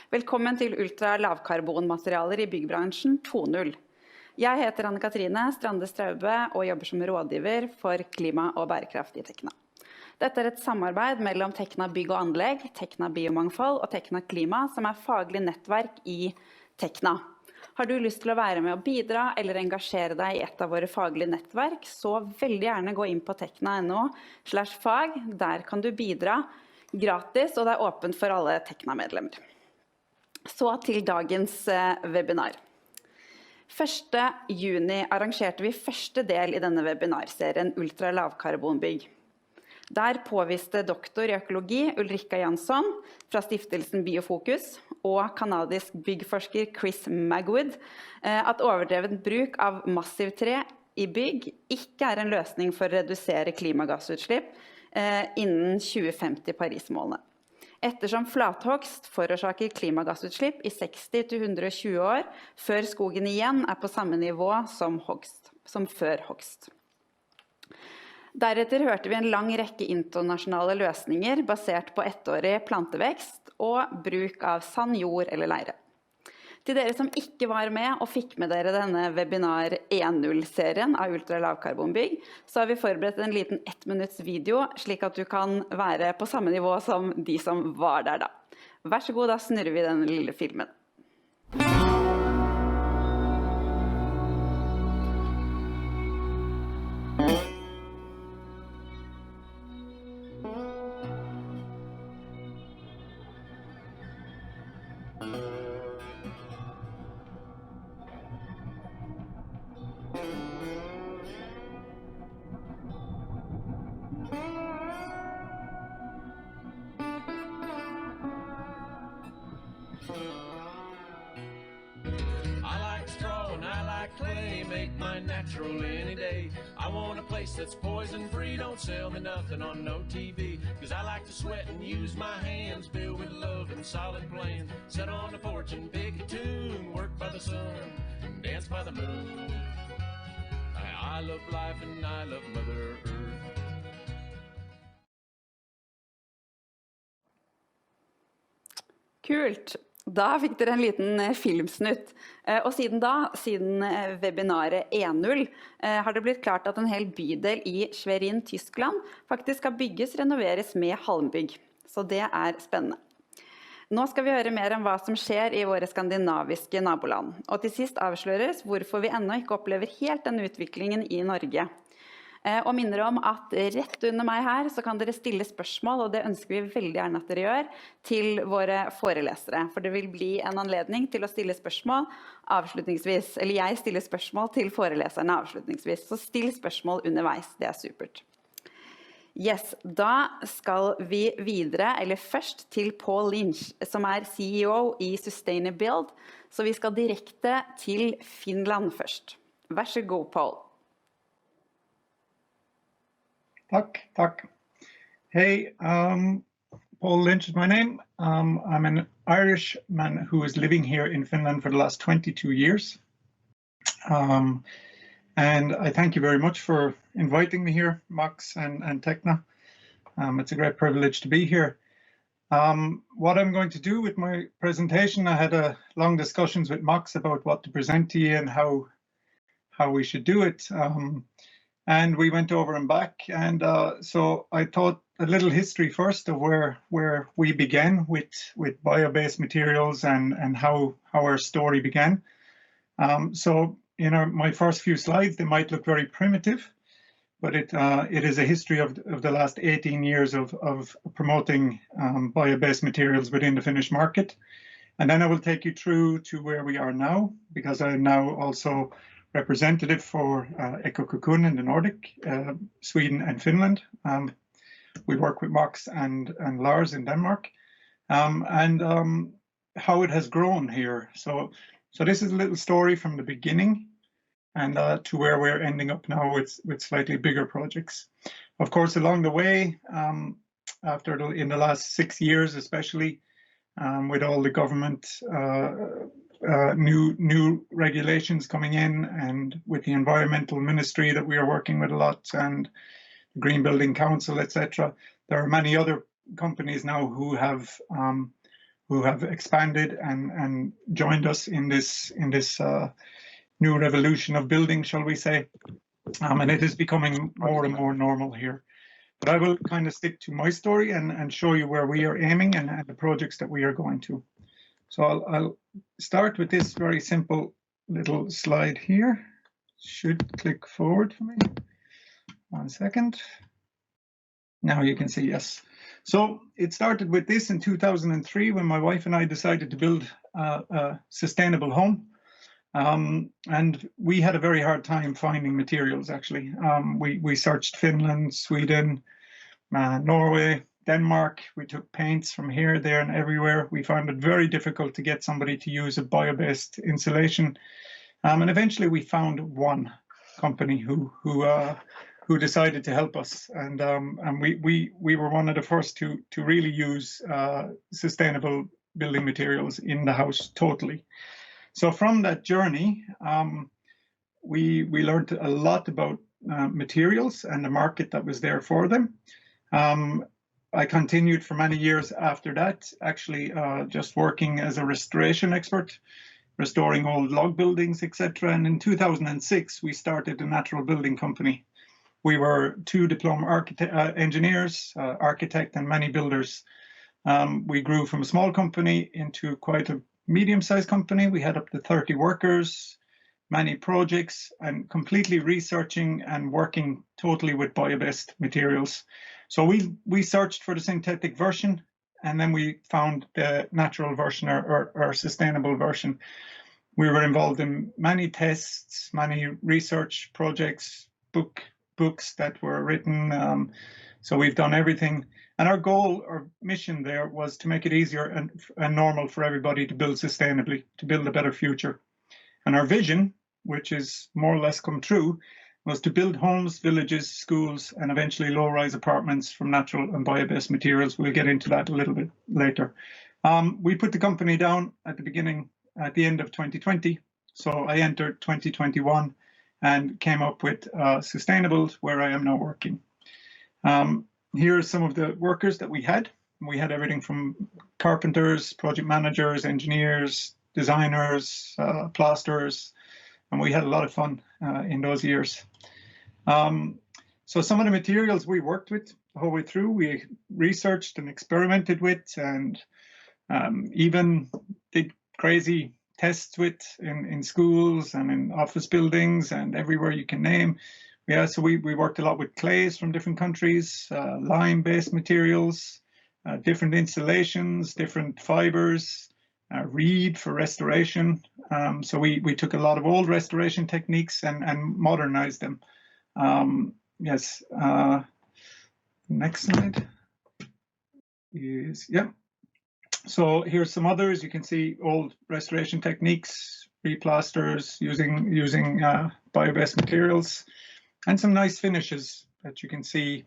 Velkommen til ultra-lavkarbonmaterialer i byggbransjen 2.0. Jeg heter Anne-Katrine Strande Straube og jobber som rådgiver for klima- og bærekraftige Tekna. Dette er et samarbeid mellom Tekna bygg og anlegg, Tekna biomangfold og Tekna klima, som er faglig nettverk i Tekna. Har du lyst til å være med og bidra eller engasjere deg i et av våre faglige nettverk, så veldig gjerne gå inn på tekna.no/fag. Der kan du bidra gratis, og det er åpent for alle Tekna-medlemmer. Så til dagens webinar. 1. juni arrangerte vi første del i denne webinarserien Ultra-lavkarbonbygg. Der påviste doktor i økologi Ulrika Jansson fra stiftelsen Biofokus og kanadisk byggforsker Chris Magwood at overdreven bruk av massivtre i bygg ikke er en løsning for å redusere klimagassutslipp innen 2050 Paris-målene. Ettersom flathogst forårsaker klimagassutslipp i 60 til 120 år, før skogen igjen er på samme nivå som før hogst. Deretter hørte vi en lang rekke internasjonale løsninger basert på ettårig plantevekst og bruk av sand, jord eller leire. Til dere som ikke var med og fikk med dere denne webinar 1.0-serien av ultra-lavkarbonbygg, så har vi forberedt en liten 1 minutts video, slik at du kan være på samme nivå som de som var der da. Vær så god, da snurrer vi denne lille filmen. That's poison-free, don't sell me nothing on no TV. Cause I like to sweat and use my hands, build with love and solid plans. Sit on the porch and pick a tune, work by the sun, dance by the moon. I love life and I love Mother Earth. Kult! Da fikk dere en liten filmsnutt. Og siden webinaret 1.0, har det blitt klart at en hel bydel i Schwerin, Tyskland, faktisk skal bygges renoveres med halmbygg. Så det er spennende. Nå skal vi høre mer om hva som skjer i våre skandinaviske naboland. Og til sist avsløres hvorfor vi ennå ikke opplever helt denne utviklingen i Norge. Og minner om at rett under meg her så kan dere stille spørsmål, og det ønsker vi veldig gjerne at dere gjør, til våre forelesere. For det vil bli en anledning til å stille spørsmål avslutningsvis, eller jeg stiller spørsmål til foreleserne avslutningsvis. Så still spørsmål underveis, det er supert. Yes, da skal vi videre, eller først til Paul Lynch, som er CEO i SustainaBuild, så vi skal direkte til Finland først. Vær så god, Paul. Tack. Hey, Paul Lynch is my name. I'm an Irishman who is living here in Finland for the last 22 years. And I thank you very much for inviting me here, Max and Tekna. It's a great privilege to be here. What I'm going to do with my presentation, I had long discussions with Max about what to present to you and how we should do it. And we went over and back, and so I thought a little history first of where we began with bio-based materials and how our story began. So my first few slides, they might look very primitive, but it is a history of the last 18 years of promoting bio-based materials within the Finnish market. And then I will take you through to where we are now, because I'm now also representative for Ekokokun in the Nordic, Sweden and Finland. We work with Max and Lars in Denmark, and how it has grown here. So this is a little story from the beginning and to where we're ending up now with slightly bigger projects. Of course, along the way, in the last 6 years especially, with all the government new regulations coming in, and with the environmental ministry that we are working with a lot, and the Green Building Council, etc. There are many other companies now who have who have expanded and joined us in this new revolution of building, shall we say. And it is becoming more and more normal here. But I will kind of stick to my story and show you where we are aiming and the projects that we are going to. So I'll start with this very simple little slide here. Should click forward for me. 1 second. Now you can see, yes. So it started with this in 2003 when my wife and I decided to build a sustainable home. And we had a very hard time finding materials, actually. We searched Finland, Sweden, Norway, Denmark. We took paints from here, there, and everywhere. We found it very difficult to get somebody to use a bio-based insulation. And eventually we found one company who decided to help us. And we were one of the first to really use sustainable building materials in the house totally. So from that journey, we learned a lot about materials and the market that was there for them. I continued for many years after that, actually just working as a restoration expert, restoring old log buildings, etc. And in 2006, we started a natural building company. We were 2 diploma engineers, architect, and many builders. We grew from a small company into quite a medium-sized company. We had up to 30 workers, many projects, and completely researching and working totally with bio-based materials. So we searched for the synthetic version, and then we found the natural version or sustainable version. We were involved in many tests, many research projects, books that were written. So we've done everything. And our goal or mission there was to make it easier and normal for everybody to build sustainably, to build a better future. And our vision, which is more or less come true, was to build homes, villages, schools, and eventually low-rise apartments from natural and bio-based materials. We'll get into that a little bit later. We put the company down at the end of 2020. So I entered 2021 and came up with SustainaBuild, where I am now working. Here are some of the workers that we had. We had everything from carpenters, project managers, engineers, designers, plasterers, and we had a lot of fun in those years. So some of the materials we worked with the whole way through, we researched and experimented with, and even did crazy tests with in schools and in office buildings and everywhere you can name. Yeah, so we worked a lot with clays from different countries, lime-based materials, different insulations, different fibers, reed for restoration. So we took a lot of old restoration techniques and modernized them. Yes, next slide is, yeah. So here's some others. You can see old restoration techniques, replasters using bio-based materials, and some nice finishes that you can see.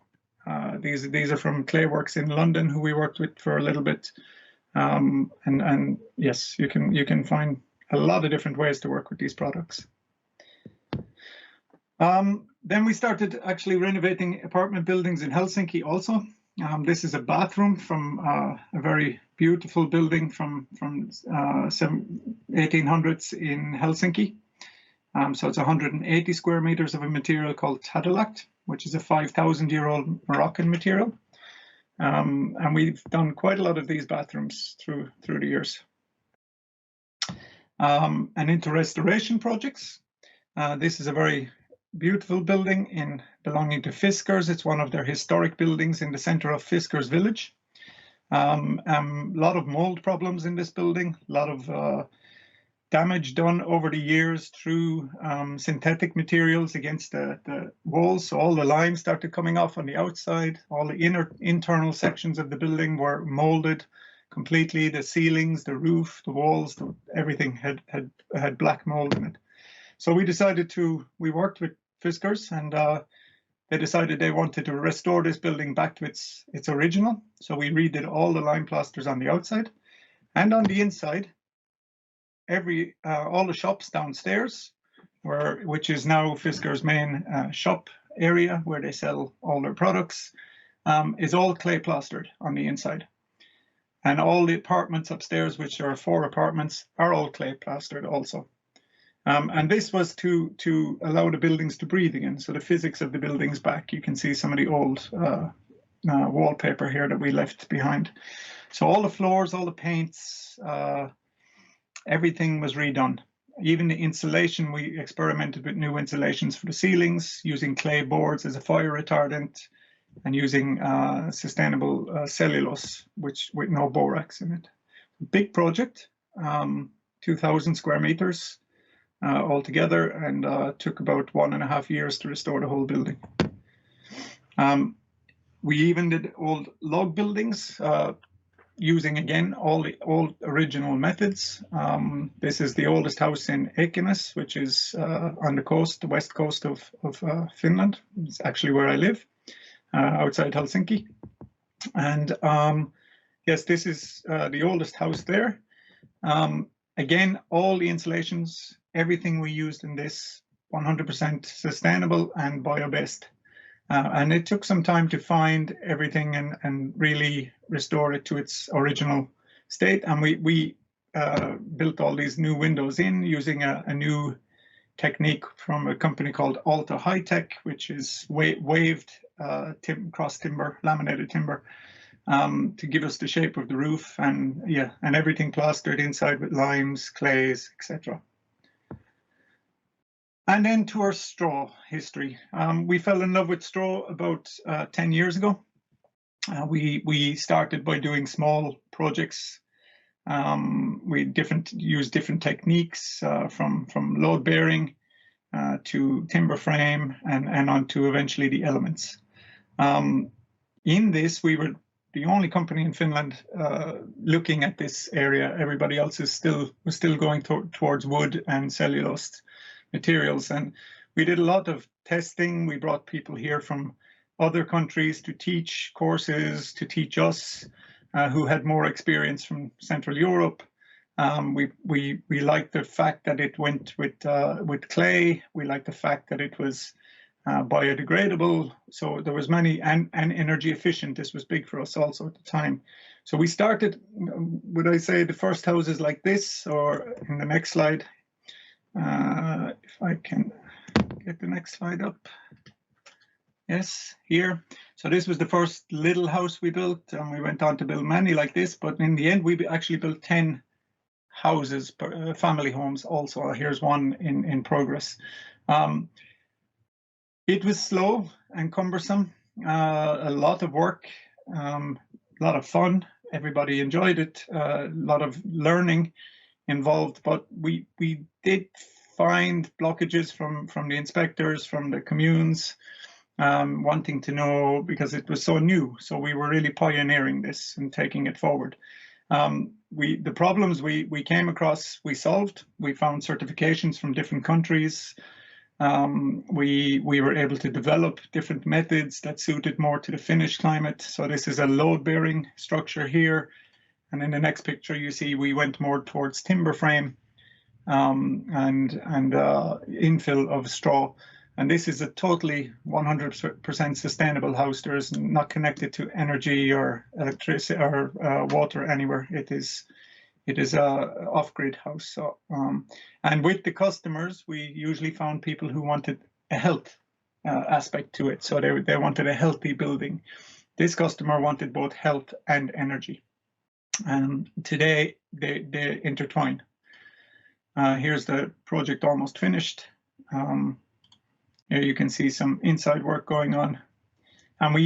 These are from Clayworks in London, who we worked with for a little bit. And yes, you can find a lot of different ways to work with these products. Then we started actually renovating apartment buildings in Helsinki also. This is a bathroom from a very beautiful building from 1800s in Helsinki. So it's 180 square meters of a material called Tadalakt, which is a 5,000-year-old Moroccan material. And we've done quite a lot of these bathrooms through the years. And into restoration projects. This is a very beautiful building belonging to Fiskars. It's one of their historic buildings in the center of Fiskars village. A lot of mold problems in this building, a lot of damage done over the years through synthetic materials against the walls. So all the lime started coming off on the outside. All the internal sections of the building were molded completely. The ceilings, the roof, the walls, everything had black mold in it. So we worked with Fiskars, and they decided they wanted to restore this building back to its original. So we redid all the lime plasters on the outside, and on the inside, all the shops downstairs, which is now Fiskars' main shop area where they sell all their products, is all clay plastered on the inside. And all the apartments upstairs, which are 4 apartments, are all clay plastered also. And this was to allow the buildings to breathe again. So the physics of the buildings back. You can see some of the old wallpaper here that we left behind. So all the floors, all the paints, everything was redone. Even the insulation, we experimented with new insulations for the ceilings, using clay boards as a fire retardant, and using sustainable cellulose, which with no borax in it. Big project, 2,000 square meters altogether, and took about 1.5 years to restore the whole building. We even did old log buildings, using again all the old original methods. This is the oldest house in Ekenäs, which is on the coast, the west coast of Finland. It's actually where I live, outside Helsinki. And yes, this is the oldest house there. Again, all the insulations, everything we used in this, 100% sustainable and biobased. And it took some time to find everything and really restore it to its original state. And we built all these new windows in using a new technique from a company called Alta High Tech, which is waved cross timber, laminated timber, to give us the shape of the roof, and yeah, and everything plastered inside with limes, clays, etc. And then to our straw history. We fell in love with straw about 10 years ago. We started by doing small projects. We used different techniques, from load bearing to timber frame, and on to eventually the elements. In this, we were the only company in Finland looking at this area. Everybody else was still going towards wood and cellulose materials, and we did a lot of testing. We brought people here from other countries to teach courses, to teach us, who had more experience from Central Europe. We liked the fact that it went with clay. We liked the fact that it was biodegradable. So there was many, and energy efficient. This was big for us also at the time. So we started, would I say, the first houses like this, or in the next slide, if I can get the next slide up. Yes, here. So this was the first little house we built, and we went on to build many like this, but in the end we actually built 10 houses, family homes also. Here's one in progress. It was slow and cumbersome, a lot of work, a lot of fun. Everybody enjoyed it, a lot of learning involved, but we did find blockages from the inspectors, from the communes, wanting to know, because it was so new. So we were really pioneering this and taking it forward. The problems we came across, we solved. We found certifications from different countries. We were able to develop different methods that suited more to the Finnish climate. So this is a load-bearing structure here. And in the next picture, you see we went more towards timber frame and infill of straw. And this is a totally 100% sustainable house. There is not connected to energy or electricity or water anywhere. It is a off-grid house. So, and with the customers, we usually found people who wanted a health aspect to it. So they wanted a healthy building. This customer wanted both health and energy. And today they intertwine. Here's the project almost finished. Here you can see some inside work going on, and we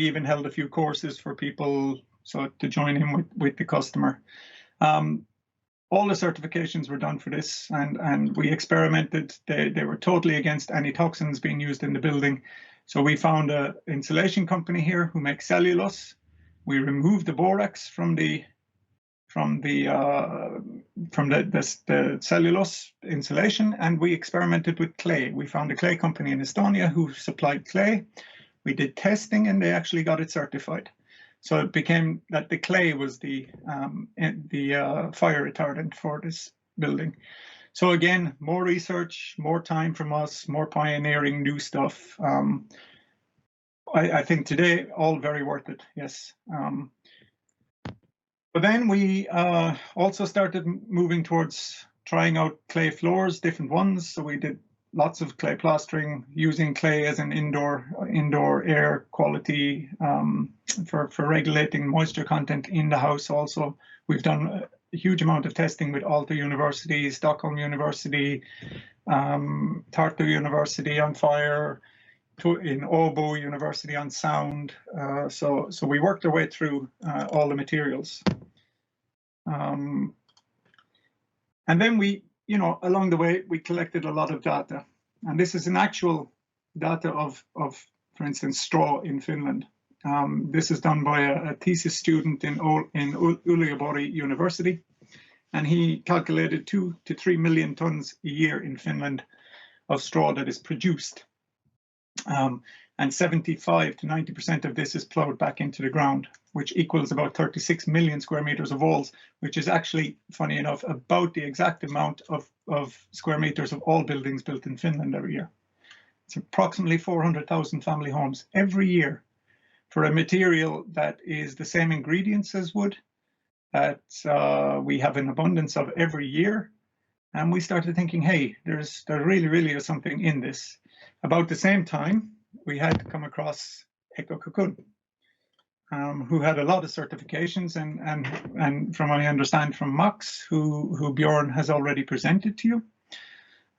even held a few courses for people so to join in with the customer. All the certifications were done for this, and we experimented. They were totally against any toxins being used in the building. So we found an insulation company here who makes cellulose. We removed the borax from the cellulose insulation, and we experimented with clay. We found a clay company in Estonia who supplied clay. We did testing, and they actually got it certified. So it became that the clay was the fire retardant for this building. So again, more research, more time from us, more pioneering new stuff. I think today all very worth it. Yes. But then we also started moving towards trying out clay floors, different ones. So we did lots of clay plastering, using clay as an indoor air quality for regulating moisture content in the house. Also, we've done a huge amount of testing with Aalto University, Stockholm University, Tartu University on fire, in Åbo University on sound. So we worked our way through all the materials. And then we, along the way, we collected a lot of data. And this is an actual data of for instance, straw in Finland. This is done by a thesis student in Uleåborg University. And he calculated 2 to 3 million tons a year in Finland of straw that is produced. And 75 to 90% of this is plowed back into the ground, which equals about 36 million square meters of walls, which is actually, funny enough, about the exact amount of square meters of all buildings built in Finland every year. It's approximately 400,000 family homes every year for a material that is the same ingredients as wood, that we have an abundance of every year. And we started thinking, hey, there really is something in this. About the same time, we had come across EcoCocoon, who had a lot of certifications, and from what I understand from Max, who Bjorn has already presented to you.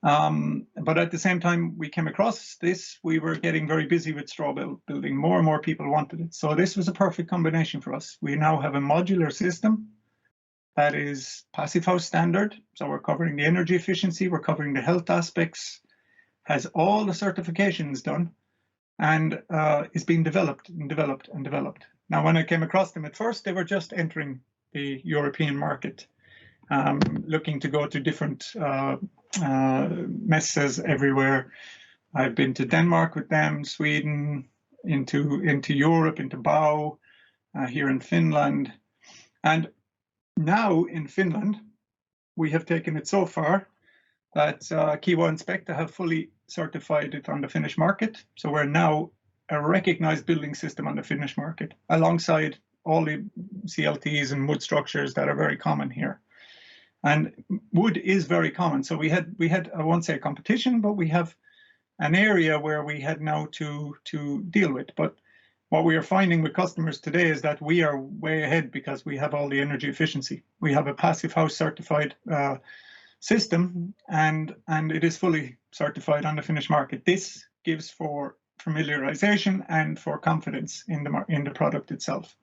But at the same time we came across this, we were getting very busy with straw building. More and more people wanted it. So this was a perfect combination for us. We now have a modular system that is Passive House standard. So we're covering the energy efficiency, we're covering the health aspects, has all the certifications done, and is being developed and developed and developed. Now, when I came across them at first, they were just entering the European market, looking to go to different messes everywhere. I've been to Denmark with them, Sweden, into Europe, into BAU, here in Finland. And now in Finland, we have taken it so far that Kiva and Spekta have fully certified it on the Finnish market. So we're now a recognized building system on the Finnish market, alongside all the CLTs and wood structures that are very common here. And wood is very common. So we had I won't say a competition, but we have an area where we had now to deal with. But what we are finding with customers today is that we are way ahead because we have all the energy efficiency. We have a Passive House certified system, and it is fully certified on the Finnish market. This gives for familiarization and for confidence in the product itself.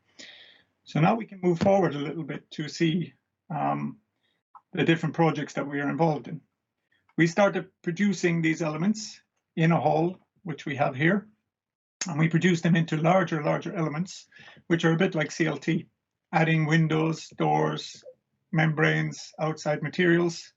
So now we can move forward a little bit to see the different projects that we are involved in. We started producing these elements in a hall, which we have here, and we produce them into larger elements, which are a bit like CLT, adding windows, doors, membranes, outside materials,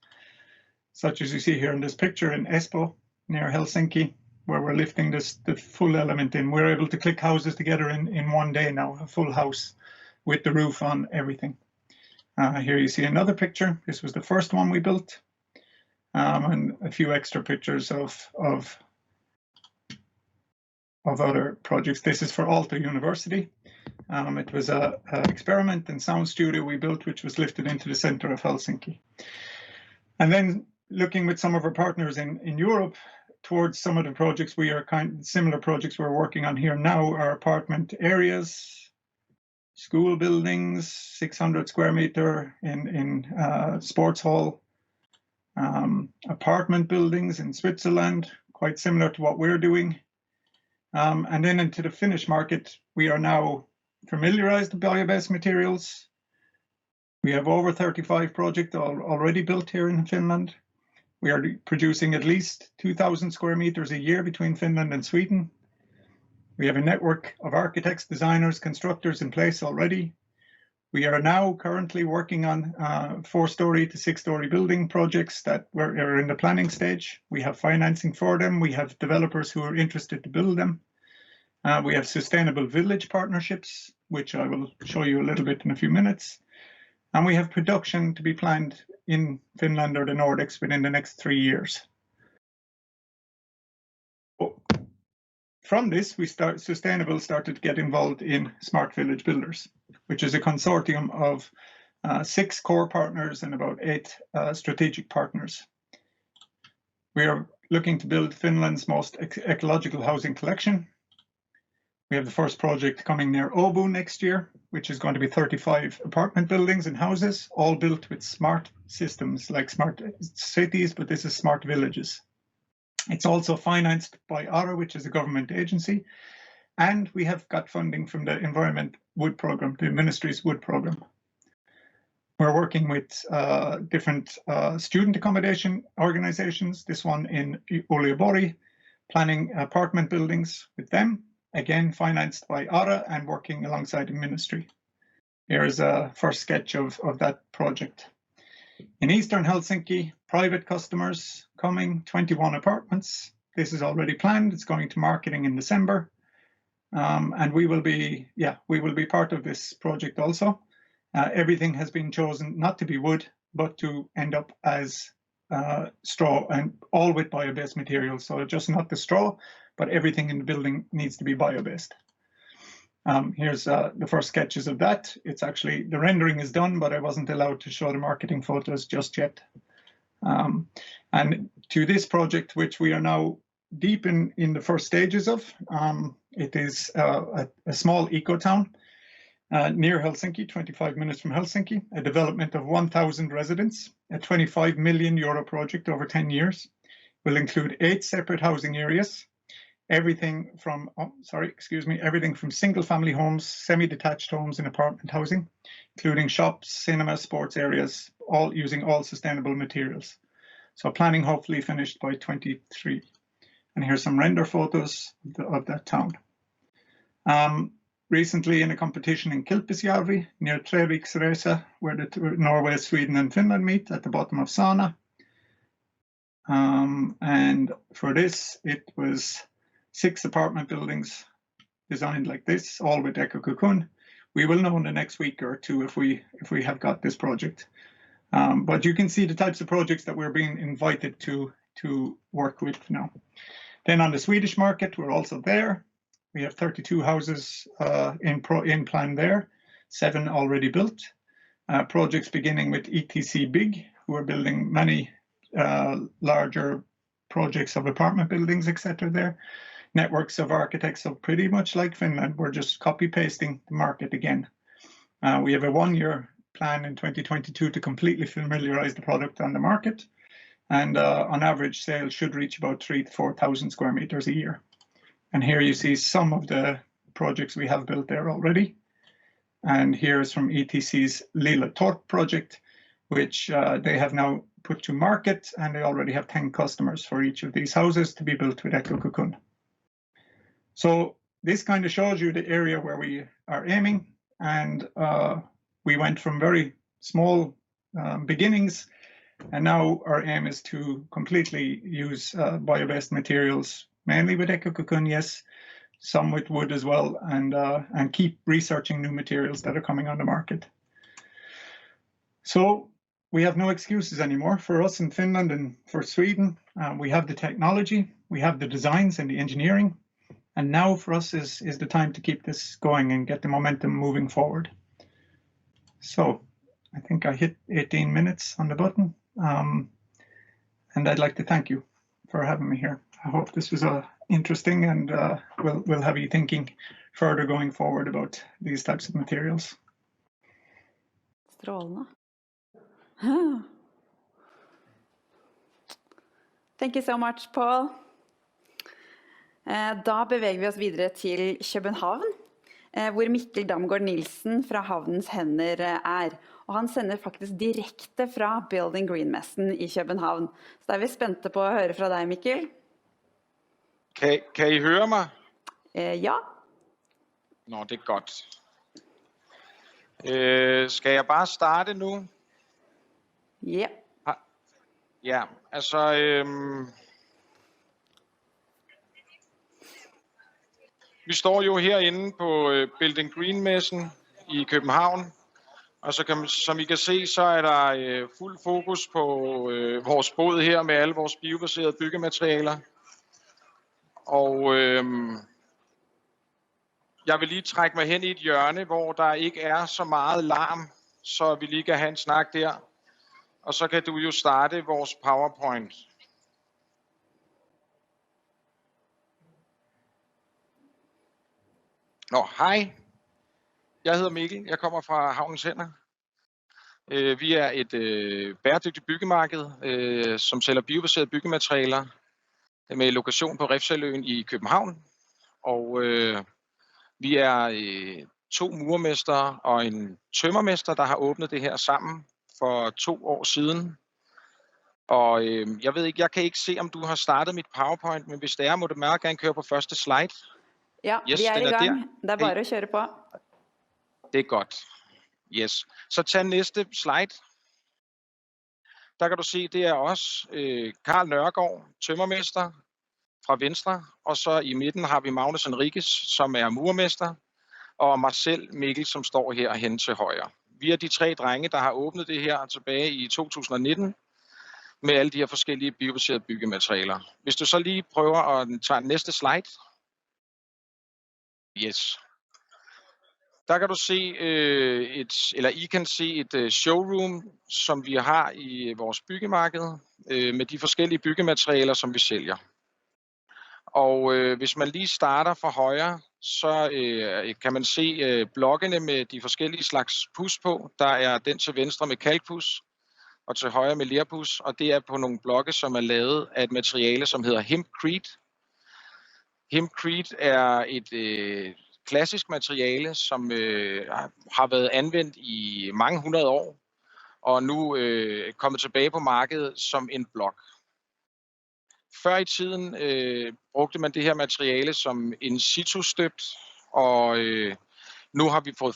such as you see here in this picture in Espoo, near Helsinki, where we're lifting the full element in. We're able to click houses together in one day now, a full house with the roof on everything. Here you see another picture. This was the first one we built, and a few extra pictures of other projects. This is for Aalto University. It was an experiment and sound studio we built, which was lifted into the center of Helsinki. And then looking with some of our partners in Europe towards some of the projects similar projects we're working on here now are apartment areas, school buildings, 600 square meter in sports hall, apartment buildings in Switzerland, quite similar to what we're doing. And then into the Finnish market, we are now familiarized with biobased materials. We have over 35 projects already built here in Finland. We are producing at least 2,000 square meters a year between Finland and Sweden. We have a network of architects, designers, constructors in place already. We are now currently working on 4-story to 6-story building projects that are in the planning stage. We have financing for them. We have developers who are interested to build them. We have sustainable village partnerships, which I will show you a little bit in a few minutes. And we have production to be planned in Finland or the Nordics within the next 3 years. from this, SustainaBuild started to get involved in Smart Village Builders, which is a consortium of 6 core partners and about 8 strategic partners. We are looking to build Finland's most ecological housing collection. We have the first project coming near Åbo next year, which is going to be 35 apartment buildings and houses, all built with smart systems like smart cities, but this is smart villages. It's also financed by ARA, which is a government agency, and we have got funding from the Environment Wood Programme, the Ministry's Wood Programme. We're working with different student accommodation organizations, this one in Uleåborg, planning apartment buildings with them, again financed by ARA and working alongside the ministry. Here is a first sketch of that project. In Eastern Helsinki, private customers coming, 21 apartments. This is already planned. It's going to marketing in December. And we will be part of this project also. Everything has been chosen not to be wood, but to end up as straw, and all with bio-based materials. So just not the straw, but everything in the building needs to be bio-based. Here's the first sketches of that. It's actually, the rendering is done, but I wasn't allowed to show the marketing photos just yet. And to this project, which we are now deep in the first stages of, it is a small eco-town near Helsinki, 25 minutes from Helsinki, a development of 1,000 residents, a 25 million euro project over 10 years, will include 8 separate housing areas, everything from single-family homes, semi-detached homes and apartment housing, including shops, cinemas, sports areas, all using all sustainable materials. So planning hopefully finished by 23. And here's some render photos of that town. Recently in a competition in Kilpisjärvi near Treviksresa, where Norway, Sweden and Finland meet at the bottom of Sana. And for this, it was 6 apartment buildings designed like this, all with Eco Cocoon. We will know in the next week or 2 if we have got this project. But you can see the types of projects that we're being invited to work with now. Then on the Swedish market, we're also there. We have 32 houses in plan there, 7 already built. Projects beginning with ETC Bygg, who are building many larger projects of apartment buildings, etc. there. Networks of architects, so pretty much like Finland, we're just copy-pasting the market again. We have a 1-year plan in 2022 to completely familiarize the product on the market. And on average, sales should reach about 3,000 to 4,000 square meters a year. And here you see some of the projects we have built there already. And here is from ETC's Lilla Torp project, which they have now put to market, and they already have 10 customers for each of these houses to be built with Eco Cocoon. So this kind of shows you the area where we are aiming, and we went from very small beginnings, and now our aim is to completely use bio-based materials, mainly with Eco Cocoon, yes, some with wood as well, and keep researching new materials that are coming on the market. So we have no excuses anymore for us in Finland and for Sweden. We have the technology, we have the designs and the engineering, and now for us is the time to keep this going and get the momentum moving forward. So I think I hit 18 minutes on the button, and I'd like to thank you for having me here. I hope this was interesting, and we'll have you thinking further going forward about these types of materials. Strålende. Thank you so much, Paul. Da beveger vi oss videre til København, hvor Mikkel Damgaard Nielsen fra Havnens Hænder er. Og han sender faktisk direkte fra Building Green-messen i København. Så da er vi spente på å høre fra deg, Mikkel. Kan I høre mig? Ja. Nå, det er godt. Skal jeg bare starte nu? Ja. Ja, altså... Vi står jo herinde på Building Green-messen i København, og som I kan se, så er der fuld fokus på vores båd her med alle vores biobaserede byggematerialer. Og Jeg vil lige trække mig hen i et hjørne, hvor der ikke er så meget larm, så vi lige kan have en snak der. Og så kan du jo starte vores PowerPoint. Hej. Jeg hedder Mikkel. Jeg kommer fra Havnens Hænder. Vi er et bæredygtigt byggemarked, som sælger biobaserede byggematerialer med lokation på Refshaleøen i København. Og vi er 2 murermestre og en tømmermester, der har åbnet det her sammen for 2 år siden. Og jeg ved ikke, jeg kan ikke se, om du har startet mit PowerPoint, men hvis det er, må du meget gerne køre på første slide. Ja, Yes, vi er den i gang. der. Det er bare at køre på. Det er godt. Yes. Så tag næste slide. Der kan du se, det er os, Carl Nørgaard, tømmermester fra venstre, og så i midten har vi Magnus Enriques, som er murmester, og mig selv, Mikkel, som står her hen til højre. Vi er de 3 drenge, der har åbnet det her tilbage i 2019, med alle de her forskellige biobaserede byggematerialer. Hvis du så lige prøver at tage næste slide. Yes. Der kan du se I kan se et showroom, som vi har i vores byggemarked, med de forskellige byggematerialer, som vi sælger. Og hvis man lige starter fra højre, så kan man se blokkene med de forskellige slags pus på. Der er den til venstre med kalkpus, og til højre med lerpus, og det er på nogle blokke, som er lavet af et materiale, som hedder hempcrete. Hempcrete er et klassisk materiale, som har været anvendt i mange 100 år, og nu kommet tilbage på markedet som en blok. Før i tiden brugte man det her materiale som in situ støbt, og nu har vi fået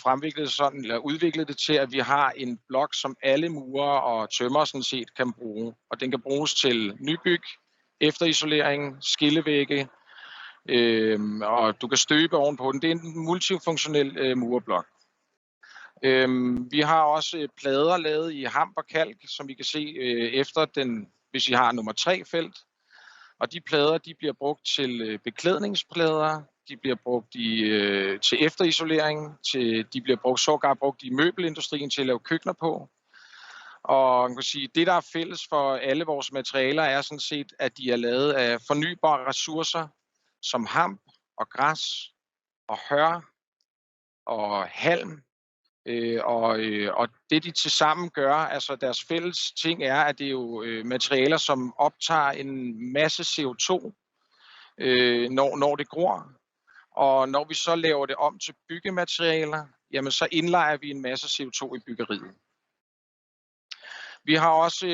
udviklet det til, at vi har en blok, som alle murer og tømmer sådan set kan bruge. Og den kan bruges til nybyg, efterisolering, skillevægge, og du kan støbe ovenpå den. Det er en multifunktionel murblok. Vi har også plader lavet i hamp og kalk, som I kan se efter hvis I har nummer 3 felt. Og de plader, de bliver brugt til beklædningsplader, de bliver brugt til efterisolering, de bliver sågar brugt i møbelindustrien til at lave køkkener på. Og man kan sige, det der er fælles for alle vores materialer er sådan set, at de er lavet af fornybare ressourcer som hamp og græs og hør og halm. Og det de tilsammen gør, altså deres fælles ting er, at det er jo materialer, som optager en masse CO2, når det gror. Og når vi så laver det om til byggematerialer, jamen så indlejer vi en masse CO2 i byggeriet. Vi har også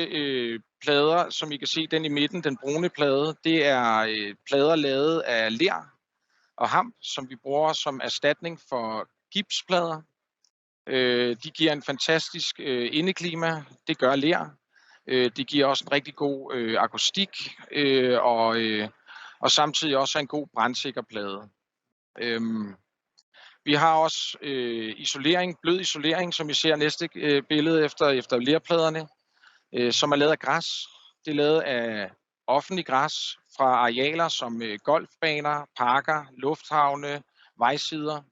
plader, som I kan se, den i midten, den brune plade, det er plader lavet af ler og hamp, som vi bruger som erstatning for gipsplader. De giver en fantastisk indeklima, det gør ler. De giver også en rigtig god akustik, og samtidig også en god brandsikker plade. Vi har også isolering, blød isolering, som I ser næste billede efter lerpladerne, som er lavet af græs. Det er lavet af offentlig græs fra arealer som golfbaner, parker, lufthavne, vejsider.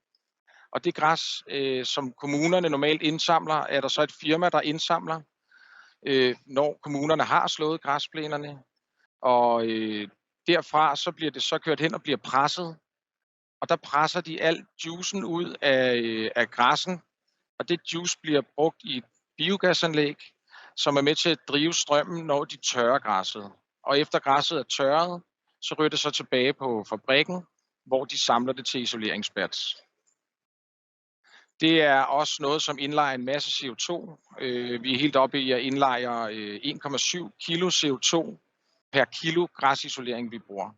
Og det græs, som kommunerne normalt indsamler, er der så et firma, der indsamler, når kommunerne har slået græsplænerne. Og derfra så bliver det så kørt hen og bliver presset. Og der presser de alt juicen ud af græssen. Og det juice bliver brugt i et biogasanlæg, som er med til at drive strømmen, når de tørrer græsset. Og efter græsset er tørret, så ryger det så tilbage på fabrikken, hvor de samler det til isoleringsbats. Det er også noget, som indlejer en masse CO2. Vi er helt oppe i at indlejre 1,7 kilo CO2 per kilo græsisolering, vi bruger.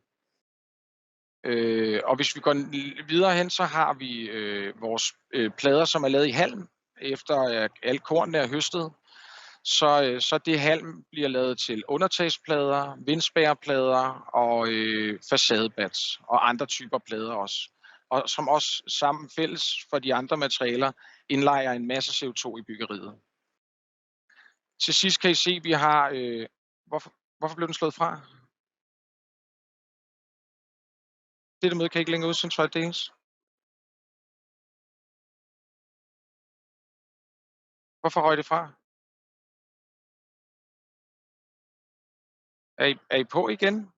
Og hvis vi går videre hen, så har vi vores plader, som er lavet i halm, efter at alle kornene er høstet. Så det halm bliver lavet til undertagsplader, vindspærreplader og facadebats og andre typer plader også. Og som også sammen fælles for de andre materialer indlejer en masse CO2 i byggeriet. Til sidst kan I se, at vi har... Hvorfor blev den slået fra? Dette møde kan ikke længere udsendes for at deles. Hvorfor røg det fra? Er I på igen?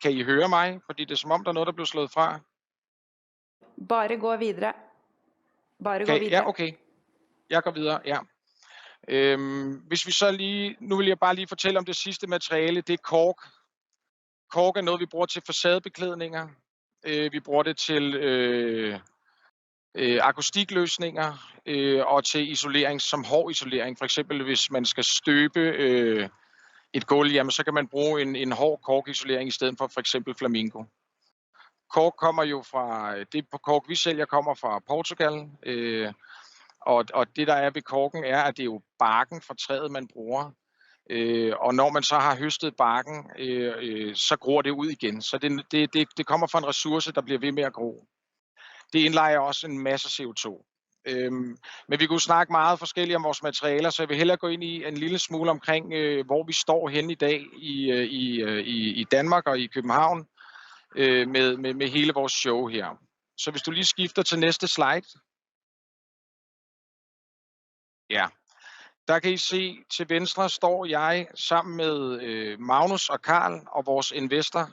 Kan I høre mig? Fordi det er som om, der er noget, der blev slået fra. Bare gå videre. Bare gå videre. Ja, okay. Jeg går videre, ja. Hvis vi så lige, nu vil jeg bare lige fortælle om det sidste materiale, det er kork. Kork er noget, vi bruger til facadebeklædninger. Vi bruger det til akustikløsninger og til isolering, som hård isolering. For eksempel hvis man skal støbe et gulv, jamen, så kan man bruge en hård korkisolering i stedet for eksempel flamingo. Kork kommer jo fra, det kork vi sælger kommer fra Portugal, og det der er ved korken er, at det er jo barken fra træet, man bruger. Og når man så har høstet barken, så gror det ud igen. Så det kommer fra en ressource, der bliver ved med at gro. Det indlejer også en masse CO2. Men vi kunne snakke meget forskelligt om vores materialer, så jeg vil hellere gå ind i en lille smule omkring, hvor vi står henne i dag i Danmark og i København med hele vores show her. Så hvis du lige skifter til næste slide. Ja, der kan I se, til venstre står jeg sammen med Magnus og Karl og vores investor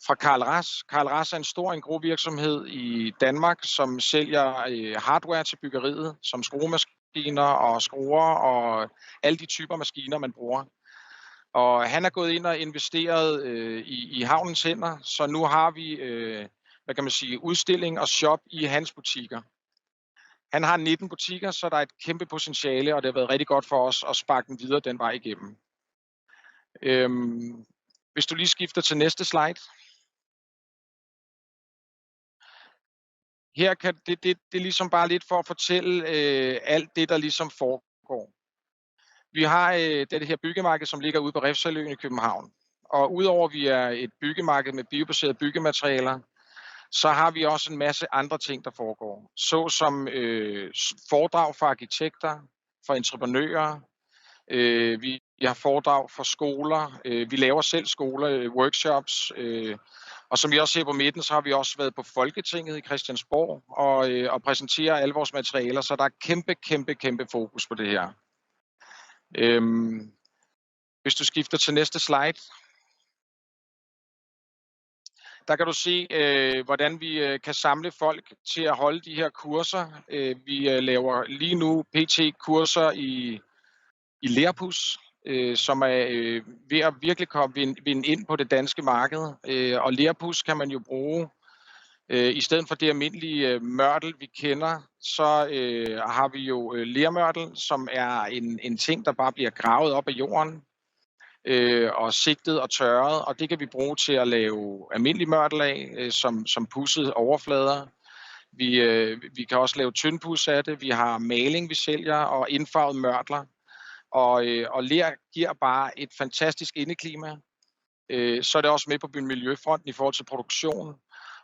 fra Karl Ras. Karl Ras er en stor engrosvirksomhed i Danmark, som sælger hardware til byggeriet, som skruemaskiner og skruer og alle de typer maskiner, man bruger. Og han er gået ind og investeret i Havnens Hænder, så nu har vi hvad kan man sige, udstilling og shop i hans butikker. Han har 19 butikker, så der er et kæmpe potentiale, og det har været rigtig godt for os at sparke den videre den vej igennem. Hvis du lige skifter til næste slide. Her kan det er ligesom bare lidt for at fortælle alt det, der ligesom foregår. Vi har det her byggemarked, som ligger ude på Refshaleøen i København. Og udover at vi er et byggemarked med biobaserede byggematerialer, så har vi også en masse andre ting, der foregår. Såsom foredrag for arkitekter, for entreprenører. Vi har foredrag for skoler. Vi laver selv skoler, workshops. Og som I også ser på midten, så har vi også været på Folketinget i Christiansborg og præsenterer alle vores materialer. Så der er kæmpe fokus på det her. Hvis du skifter til næste slide. Der kan du se, hvordan vi kan samle folk til at holde de her kurser. Vi laver lige nu PT-kurser i lerpus, som er ved at virkelig vinde ind på det danske marked. Og lerpus kan man jo bruge, i stedet for det almindelige mørtel, vi kender, så har vi jo lermørtel, som er en ting, der bare bliver gravet op af jorden. Og sigtet og tørret, og det kan vi bruge til at lave almindelig mørtel af, som pudsede overflader. Vi kan også lave tyndpuds af det. Vi har maling, vi sælger, og indfarvet mørtler. Og ler giver bare et fantastisk indeklima. Så er det også med på miljøfronten i forhold til produktion.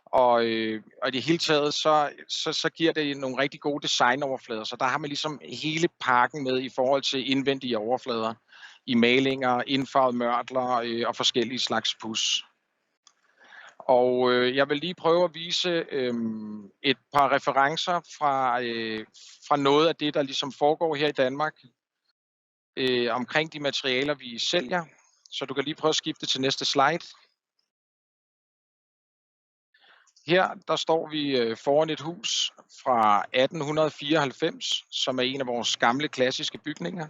Og i det hele taget, så giver det nogle rigtig gode designoverflader. Så der har man ligesom hele pakken med i forhold til indvendige overflader. I malinger, indfarvet mørtler og forskellige slags puds. Og jeg vil lige prøve at vise et par referencer fra noget af det, der ligesom foregår her i Danmark omkring de materialer, vi sælger. Så du kan lige prøve at skifte til næste slide. Her der står vi foran et hus fra 1894, som er en af vores gamle klassiske bygninger.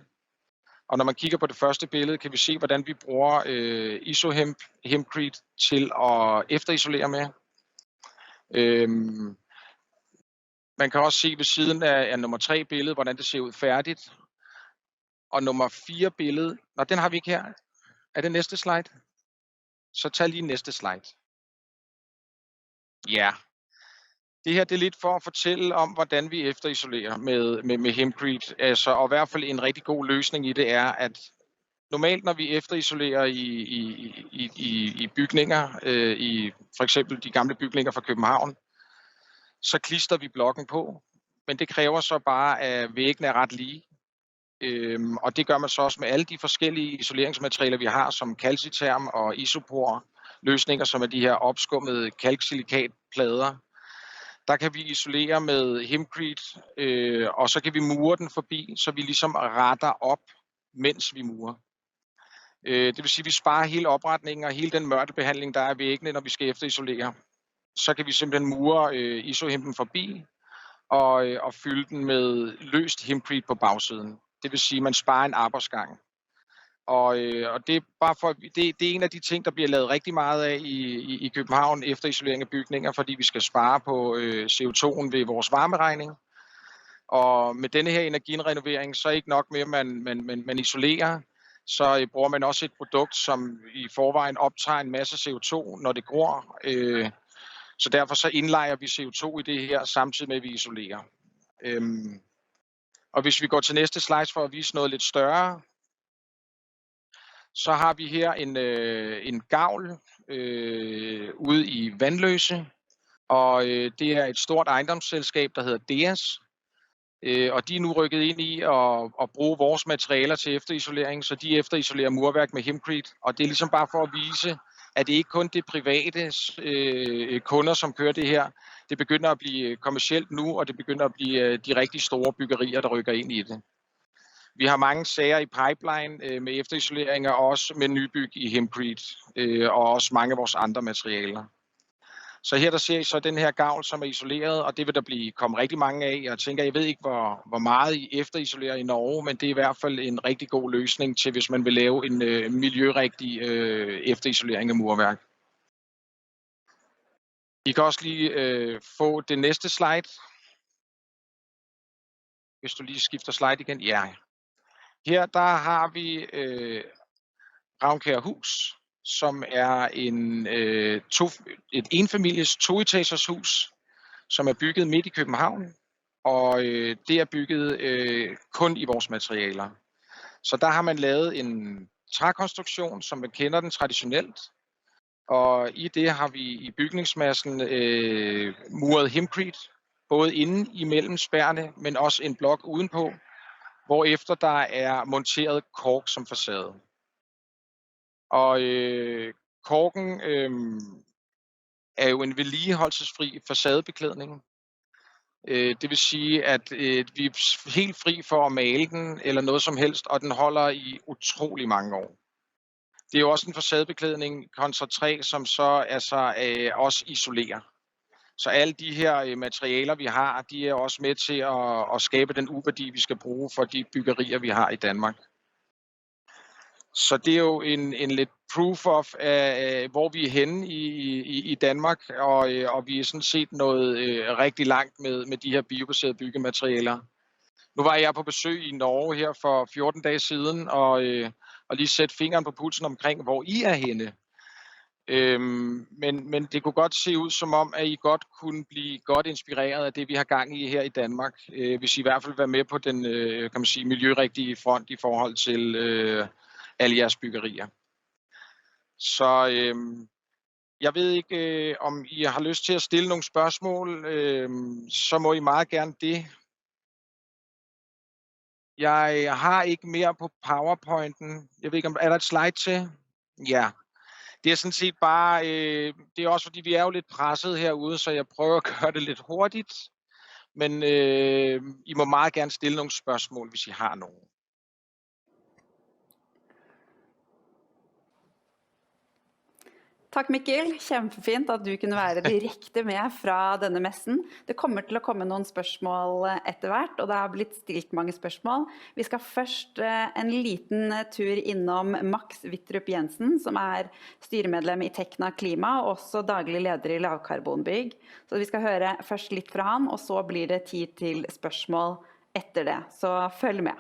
Og når man kigger på det første billede, kan vi se, hvordan vi bruger hempcrete til at efterisolere med. Man kan også se ved siden af nummer 3 billede, hvordan det ser ud færdigt. Og nummer 4 billede, den har vi ikke her. Er det næste slide? Så tag lige næste slide. Ja. Det her det er lidt for at fortælle om, hvordan vi efterisolerer med hempcrete. Altså, og i hvert fald en rigtig god løsning i det er, at normalt når vi efterisolerer i bygninger, i for eksempel de gamle bygninger fra København, så klister vi blokken på. Men det kræver så bare, at væggene er ret lige. Og det gør man så også med alle de forskellige isoleringsmaterialer, vi har, som calciterm og isopor løsninger, som er de her opskummede kalksilikatplader. Der kan vi isolere med hempcrete, og så kan vi mure den forbi, så vi ligesom retter op, mens vi murer. Det vil sige, at vi sparer hele opretningen og hele den mørtelbehandling, der er ved væggene, når vi skal efterisolere. Så kan vi simpelthen mure isohempen forbi og fylde den med løst hempcrete på bagsiden. Det vil sige, at man sparer en arbejdsgang. Og det er bare for, det er en af de ting, der bliver lavet rigtig meget af i København efter isolering af bygninger, fordi vi skal spare på CO2'en ved vores varmeregning. Og med denne her energirenovering, så er ikke nok med, at man isolerer, så bruger man også et produkt, som i forvejen optager en masse CO2, når det gror. Så derfor så indlejer vi CO2 i det her, samtidig med, at vi isolerer. Og hvis vi går til næste slide for at vise noget lidt større, så har vi her en gavl ude i Vandløse, og det er et stort ejendomsselskab, der hedder DEAS. Og de er nu rykket ind i at bruge vores materialer til efterisolering, så de efterisolerer murværk med hempcrete. Og det er ligesom bare for at vise, at det ikke kun er private kunder, som kører det her. Det begynder at blive kommercielt nu, og det begynder at blive de rigtig store byggerier, der rykker ind i det. Vi har mange sager i pipeline med efterisoleringer, og også med nybyg i hempcrete, og også mange af vores andre materialer. Så her der ser I så den her gavl, som er isoleret, og det vil der komme rigtig mange af. Jeg tænker, jeg ved ikke, hvor meget I efterisolerer i Norge, men det er i hvert fald en rigtig god løsning til, hvis man vil lave en miljørigtig efterisolering af murværk. I kan også lige få det næste slide. Hvis du lige skifter slide igen. Ja. Her der har vi Ravnkær Hus, som er et enfamilies toetagers hus, som er bygget midt i København, og det er bygget kun i vores materialer. Så der har man lavet en trækonstruktion, som man kender den traditionelt, og i det har vi i bygningsmassen muret hempcrete, både inde imellem spærrene, men også en blok udenpå, hvorefter der er monteret kork som facade. Og korken er jo en vedligeholdelsesfri facadebeklædning. Det vil sige, at vi er helt fri for at male den eller noget som helst, og den holder i utrolig mange år. Det er jo også en facadebeklædning kontra træ, som så altså også isolerer. Så alle de her materialer, vi har, de er også med til at skabe den uværdi, vi skal bruge for de byggerier, vi har i Danmark. Så det er jo en lidt proof of, hvor vi er henne i Danmark, og vi er sådan set nået rigtig langt med de her biobaserede byggematerialer. Nu var jeg på besøg i Norge her for 14 dage siden, og lige sætte fingeren på pulsen omkring, hvor I er henne. Men det kunne godt se ud som om, at I godt kunne blive godt inspireret af det, vi har gang i her i Danmark, hvis I hvert fald vil være med på den kan man sige, miljørigtige front i forhold til alle jeres byggerier. Så jeg ved ikke, om I har lyst til at stille nogle spørgsmål, så må I meget gerne det. Jeg har ikke mere på PowerPointen. Jeg ved ikke, om er der et slide til? Ja. Det er sådan set bare, det er også fordi, vi er jo lidt presset herude, så jeg prøver at gøre det lidt hurtigt. Men I må meget gerne stille nogle spørgsmål, hvis I har nogen. Takk Mikkel, kjempefint at du kunne være direkte med fra denne messen. Det kommer til å komme noen spørsmål etter hvert, og det har blitt stilt mange spørsmål. Vi skal først en liten tur innom Max Vittrup Jensen, som er styremedlem i Tekna Klima, og også daglig leder i LavKarbonBygg. Så vi skal høre først litt fra han, og så blir det tid til spørsmål etter det. Så følg med.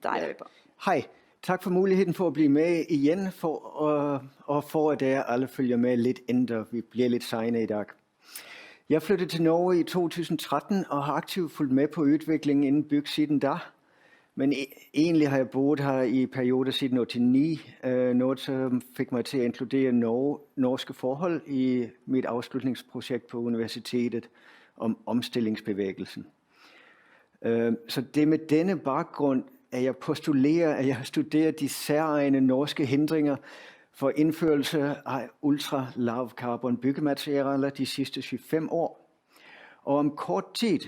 Der er vi på. Hej. Tak for muligheden for at blive med igen, og for at alle følger med lidt inden vi bliver lidt sene i dag. Jeg flyttede til Norge i 2013 og har aktivt fulgt med på udviklingen inden Bygg siden da. Men egentlig har jeg boet her i perioder siden 1989, noget som fik mig til at inkludere norske forhold i mit afslutningsprojekt på universitetet om omstillingsbevægelsen. Så det med denne baggrund at jeg postulerer, at jeg har studeret de særegne norske hindringer for indførelse af ultra-lav carbon byggematerialer de sidste 25 år. Og om kort tid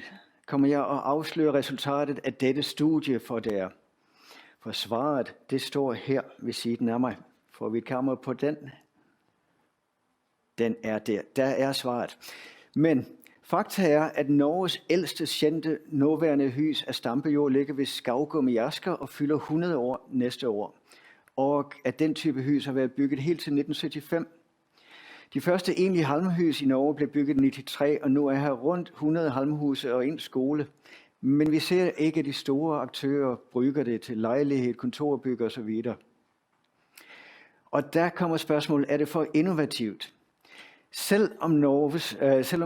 kommer jeg at afsløre resultatet af dette studie for jer. For svaret, det står her ved siden af mig. Får vi et kamera på den? Den er der. Der er svaret. Men fakta er, at Norges ældste kendte nuværende hus af stampejord ligger ved Skaugum i Asker og fylder 100 år næste år. Og at den type hus har været bygget helt til 1975. De første egentlige halmhus i Norge blev bygget i 1993, og nu er her rundt 100 halmhuse og en skole. Men vi ser ikke, at de store aktører bruger det til lejlighed, kontorbygge osv. Og der kommer spørgsmålet, er det for innovativt? Selvom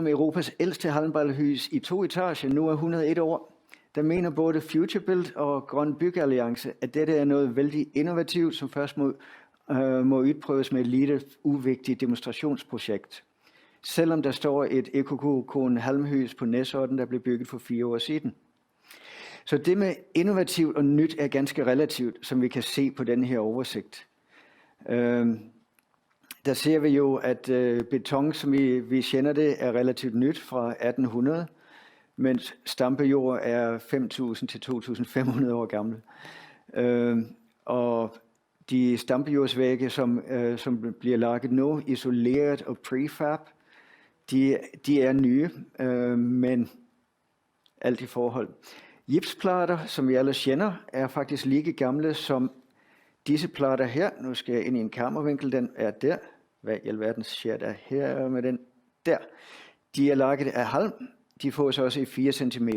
Europas ældste halmbalhus i 2 etager nu er 101 år, der mener både FutureBuild og Grøn Byggealliance, at dette er noget vældig innovativt, som først må udprøves med et lille uvigtigt demonstrationsprojekt. Selvom der står et EKK halmhus på Næsodden, der blev bygget for 4 år siden. Så det med innovativt og nyt er ganske relativt, som vi kan se på denne her oversigt. Der ser vi jo, at beton, som vi kender det, er relativt nyt fra 1800, mens stampejord er 5.000 til 2.500 år gammel. Og de stampejordsvægge, som bliver laget nu, isoleret og prefab, de er nye, men alt i forhold. Gipsplader, som vi alle kender, er faktisk lige gamle som disse plader her. Nu skal jeg ind i en kameravinkel, den er der. Hvad i alverden sker der her med den? Der. De er laget af halm. De får så også i 4 cm.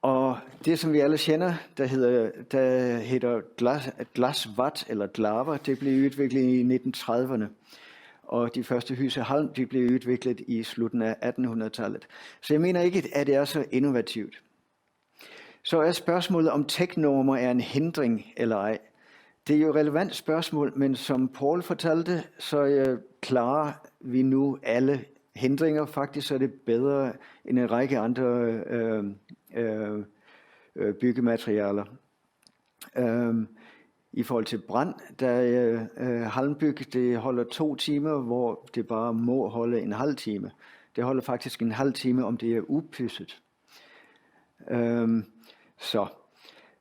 Og det, som vi alle kender, der hedder glasvat eller glaver, det blev udviklet i 1930'erne. Og de første hus af halm, de blev udviklet i slutningen af 1800-tallet. Så jeg mener ikke, at det er så innovativt. Så er spørgsmålet, om teknormer er en hindring eller ej. Det er jo et relevant spørgsmål, men som Paul fortalte, så klarer vi nu alle hindringer. Faktisk er det bedre end en række andre byggematerialer. I forhold til brand, der halmbyg, det holder 2 timer, hvor det bare må holde en halv time. Det holder faktisk en halv time, om det er upudset. Så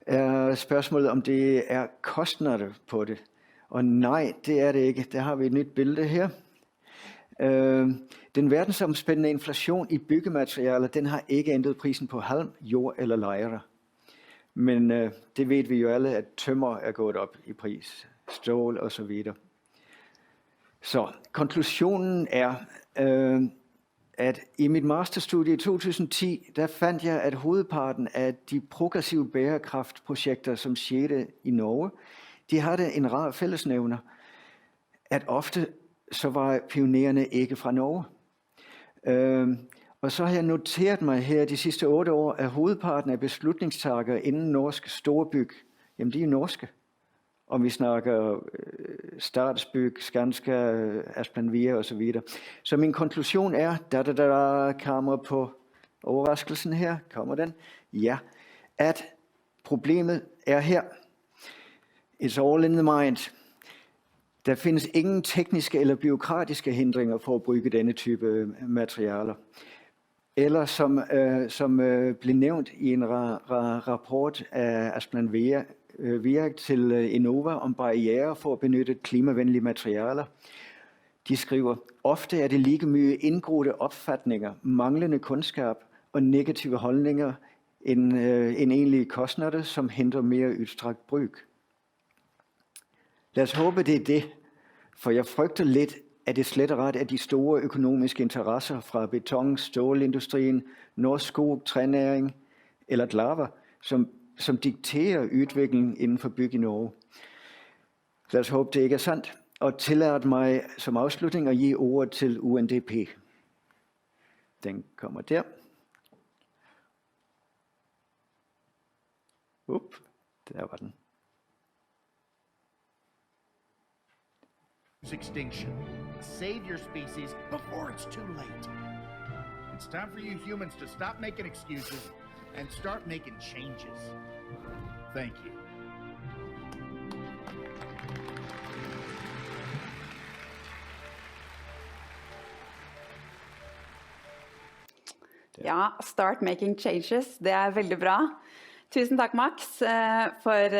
er spørgsmålet, om det er kostnader på det. Og nej, det er det ikke. Der har vi et nyt billede her. Den verdensomspændende inflation i byggematerialer, den har ikke ændret prisen på halm, jord eller lejre. Men det ved vi jo alle, at tømmer er gået op i pris, stål og så videre. Så konklusionen er, at i mit masterstudie i 2010, der fandt jeg, at hovedparten af de progressive bærekraftprojekter, som skete i Norge, de havde en rar fællesnævner, at ofte så var pionererne ikke fra Norge. Og så har jeg noteret mig her de sidste 8 år, at hovedparten af beslutningstagere inden norske storbyg, jamen de er norske. Om vi snakker Statsbygg, Skanska, Asplanvia og så videre. Så min konklusion er, kamera på overraskelsen her, kommer den? Ja, at problemet er her. It's all in the mind. Der findes ingen tekniske eller byråkratiske hindringer for at bruge denne type materialer. Eller som blev nævnt i en rapport af Asplanvia til Innova om barrierer for at benytte klimavenlige materialer. De skriver, ofte er det lige mye indgrodte opfatninger, manglende kundskab og negative holdninger end egentlige kostnader, som hindrer mere udstrakt brug. Lad os håbe, det er det, for jeg frygter lidt, at det slet og ret er de store økonomiske interesser fra beton, stålindustrien, norsk skog, trænæring eller glaver, som dikterer udviklingen inden for byg i Norge. Lad os håbe, det ikke er sandt. Og tillad mig som afslutning at give ordet til UNDP. Den kommer der. Der var den. Extinction. Save your species before it's too late. It's time for you humans to stop making excuses and start making changes. Thank you. Ja, start making changes. Det veldig bra. Tusen takk, Max, for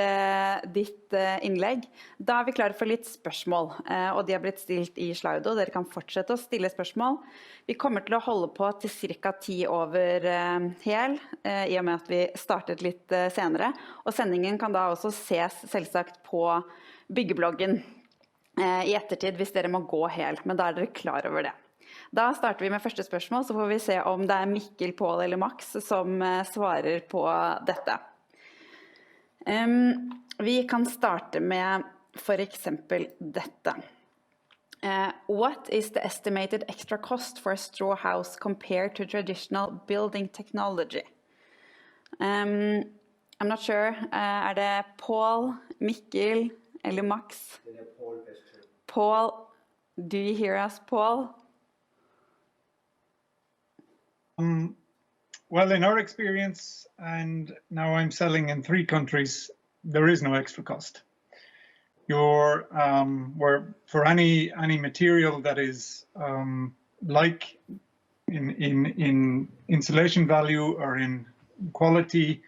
ditt innlegg. Da vi klare for litt spørsmål, og de har blitt stilt i Slido. Dere kan fortsette å stille spørsmål. Vi kommer til å holde på til cirka 10 over hel, i og med at vi startet litt senere. Og sendingen kan da også ses selvsagt på byggebloggen i ettertid hvis dere må gå hel, men da dere klar over det. Da starter vi med første spørsmål, så får vi se om det Mikkel, Paul eller Max som svarer på dette. Vi kan starte med for eksempel dette. What is the estimated extra cost for a straw house compared to traditional building technology? I'm not sure. Det Paul, Mikkel eller Max? Det Paul best. Paul, do you hear us, Paul? Well, in our experience, and now I'm selling in 3 countries, there is no extra cost. Where for any material that is like in insulation value or in quality,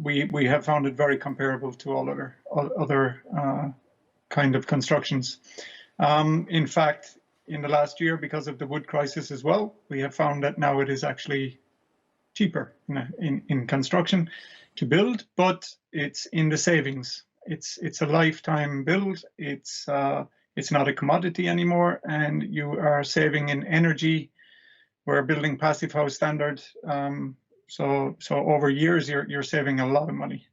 we have found it very comparable to all other kind of constructions. In fact, in the last year, because of the wood crisis as well, we have found that now it is actually cheaper in construction to build, but it's in the savings. It's a lifetime build. It's not a commodity anymore, and you are saving in energy. We're building passive house standard, so over years you're saving a lot of money,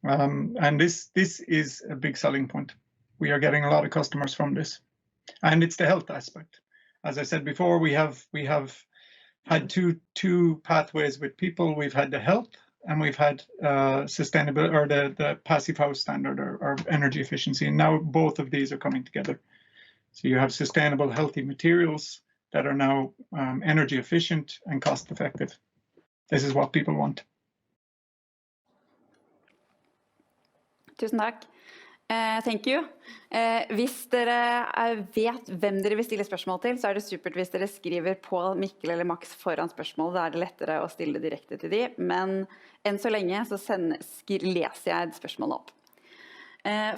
and this is a big selling point. We are getting a lot of customers from this. And it's the health aspect. As I said before, we have had two pathways with people. We've had the health, and we've had sustainable, or the passive house standard, or energy efficiency. And now both of these are coming together. So you have sustainable, healthy materials that are now energy efficient and cost effective. This is what people want. Tusen takk. Thank you. Hvis dere vet hvem dere vil stille spørsmål til, så det supert hvis dere skriver Paul, Mikkel eller Max foran spørsmålet. Da det lettere å stille direkte til de. Men enn så lenge så leser jeg spørsmålet opp.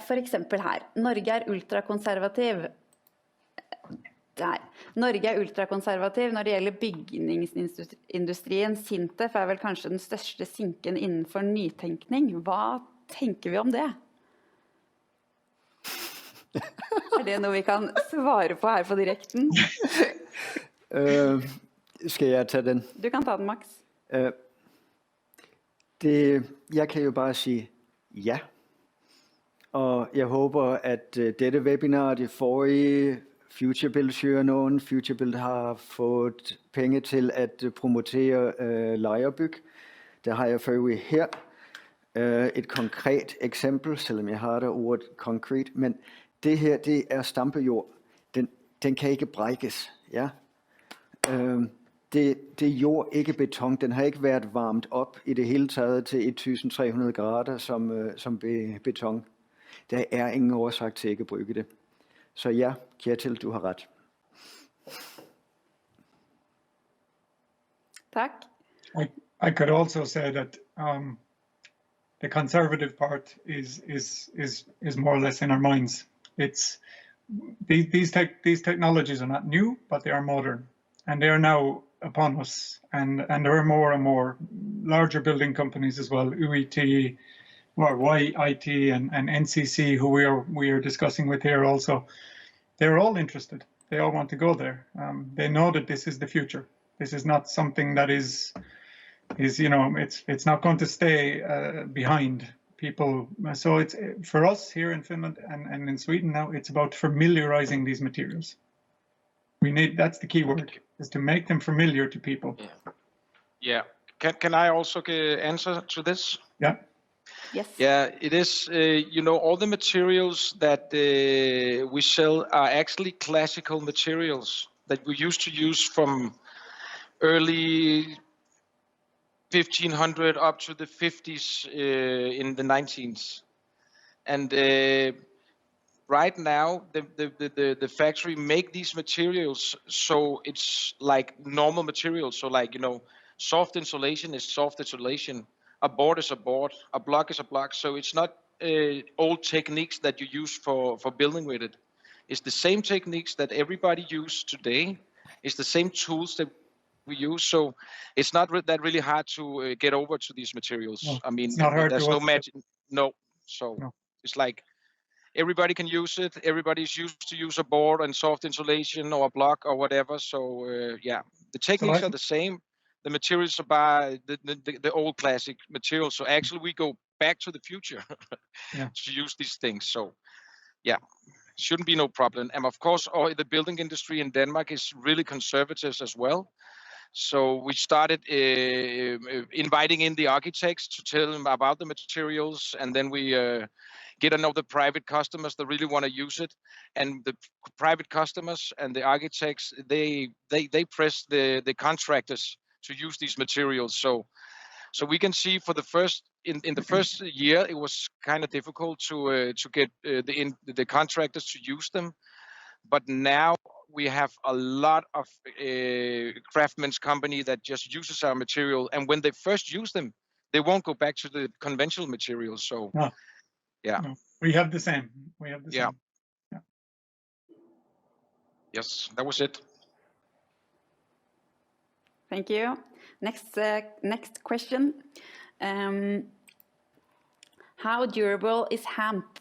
For eksempel her. Norge ultrakonservativ. Norge ultrakonservativ når det gjelder bygningsindustrien. SINTEF vel kanskje den største sinken innenfor nytenkning. Hva tenker vi om det? Det noe vi kan svare på her på direkten? Skal jeg ta den? Du kan ta den, Max. Jeg kan jo bare sige ja. Og jeg håber, at dette webinar, det forrige FutureBuild søger nogen. FutureBuild har fået penge til at promotere lejerbygg. Der har jeg for øvrigt her et konkret eksempel, selvom jeg har der ordet konkret, men det her, det stampejord. Den kan ikke brækkes. Ja? Det jord, ikke beton. Den har ikke været varmt op i det hele taget til 1300 grader som beton. Der ingen årsag til ikke at brygge det. Så ja, Kjetil, du har ret. Tak. I could also say that the conservative part is more or less in our minds. It's these technologies are not new, but they are modern, and they are now upon us. And there are more and more larger building companies as well, UIT, or YIT, and NCC, who we are discussing with here also. They're all interested. They all want to go there. They know that this is the future. This is not something that is it's not going to stay behind people. So it's for us here in Finland and in Sweden now, it's about familiarizing these materials. That's the key word, is to make them familiar to people. Yeah. Can I also answer to this? Yeah. Yes. Yeah, it is, all the materials that we sell are actually classical materials that we used to use from early 1500 up to the 50s in the 19th. And right now the factory make these materials so it's like normal materials. So like, soft insulation is soft insulation. A board is a board. A block is a block. So it's not old techniques that you use for building with it. It's the same techniques that everybody use today. It's the same tools that we use. So it's not that really hard to get over to these materials. No, I mean, it's not hard there's to no us. magic. No. So No. it's like everybody can use it. Everybody's used to use a board and soft insulation or a block or whatever. So yeah, the techniques are the same. The materials are by the old classic materials. So actually we go back to the future to use these things. So yeah, shouldn't be no problem. And of course, the building industry in Denmark is really conservative as well. So we started inviting in the architects to tell them about the materials, and then we get to know the private customers that really want to use it. And the private customers and the architects, they press the contractors to use these materials. So we can see for the first in the first year it was kind of difficult to get the contractors to use them, but now we have a lot of craftsmen's company that just uses our material, and when they first use them, they won't go back to the conventional materials. So yeah, we have the same. Yeah. Yes, that was it. Thank you. Next question. How durable is hemp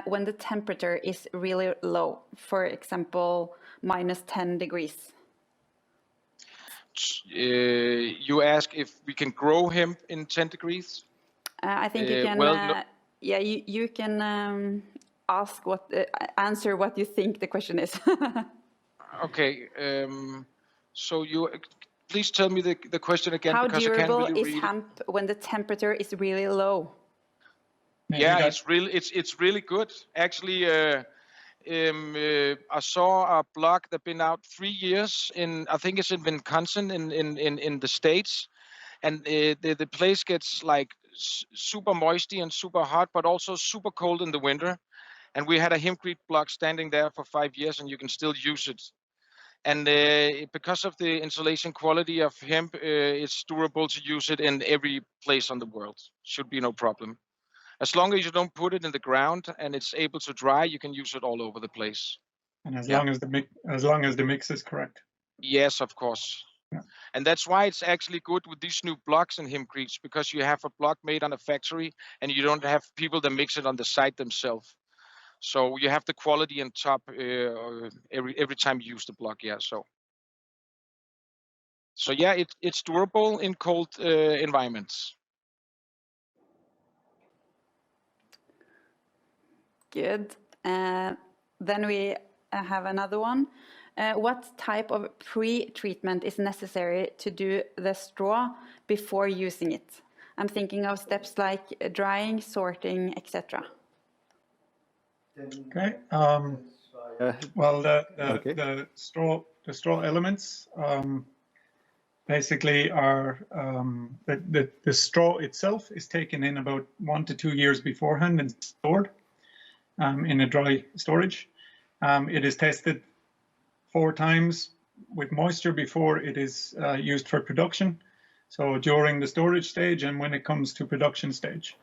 when the temperature is really low? For example, -10 degrees. You ask if we can grow hemp in 10 degrees? I think you can. Yeah, you can ask answer what you think the question is. Okay. So you please tell me the question again. How because durable I can't really is read hemp when the temperature is really low? Yeah, it's really good. Actually, I saw a block that's been out 3 years I think it's in Wisconsin in the States, and the place gets like super moisty and super hot, but also super cold in the winter. And we had a hempcrete block standing there for 5 years, and you can still use it. And because of the insulation quality of hemp, it's durable to use it in every place on the world. Should be no problem. As long as you don't put it in the ground and it's able to dry, you can use it all over the place. And as long as the mix is correct. Yes, of course. Yeah. And that's why it's actually good with these new blocks in hempcretes, because you have a block made on a factory and you don't have people that mix it on the site themselves. So you have the quality on top every time you use the block. Yeah. So yeah, it's durable in cold environments. Good. Then we have another one. What type of pre-treatment is necessary to do the straw before using it? I'm thinking of steps like drying, sorting, etc. Okay. Well, the straw elements basically are the straw itself is taken in about 1 to 2 years beforehand and stored in a dry storage. It is tested 4 times with moisture before it is used for production. So during the storage stage and when it comes to production stage.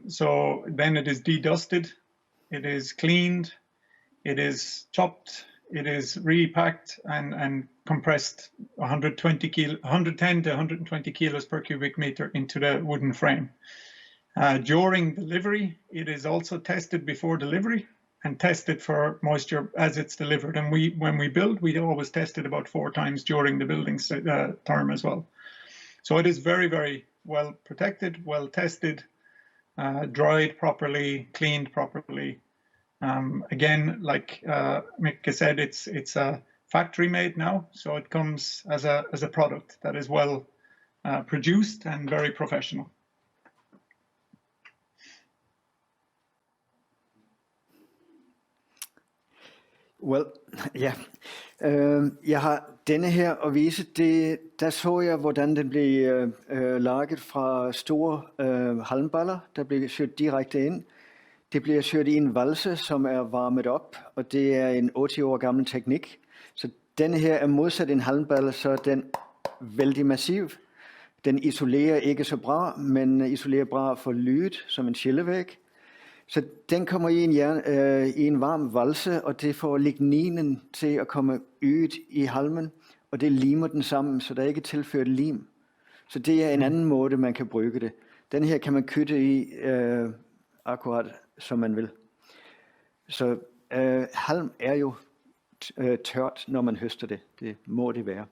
So then it is dedusted, it is cleaned, it is chopped, it is repacked and compressed 110 to 120 kilos per cubic meter into the wooden frame. During delivery, it is also tested before delivery and tested for moisture as it's delivered. And when we build, we always test it about 4 times during the building term as well. So it is very, very well protected, well tested, dried properly, cleaned properly. Again, like Mikkel said, it's a factory made now, so it comes as a product that is well produced and very professional. Well, ja. Jeg har denne her at vise. Der så jeg, hvordan den blev laget fra store halmballer, der blev kørt direkte ind. Det bliver kørt i en valse, som er varmet op, og det er en 80 år gammel teknik. Så denne her er modsat en halmballe, så er den vældig massiv. Den isolerer ikke så bra, men isolerer bra for lydet som en skillevæg. Så den kommer i en varm valse, og det får ligninen til at komme ud i halmen, og det limer den sammen, så der er ikke tilført lim. Så det er en anden måde, man kan bruge det. Den her kan man kytte i akkurat som man vil. Så halm er jo tørt, når man høster det. Det må det være.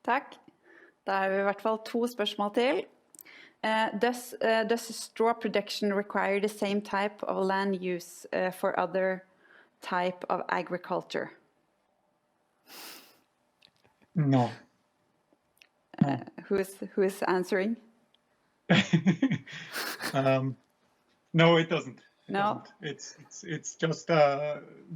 Tak. Da har vi i hvert fall 2 spørsmål til. Does straw production require the same type of land use for other type of agriculture? No. Who is answering? No, it doesn't. No. It's just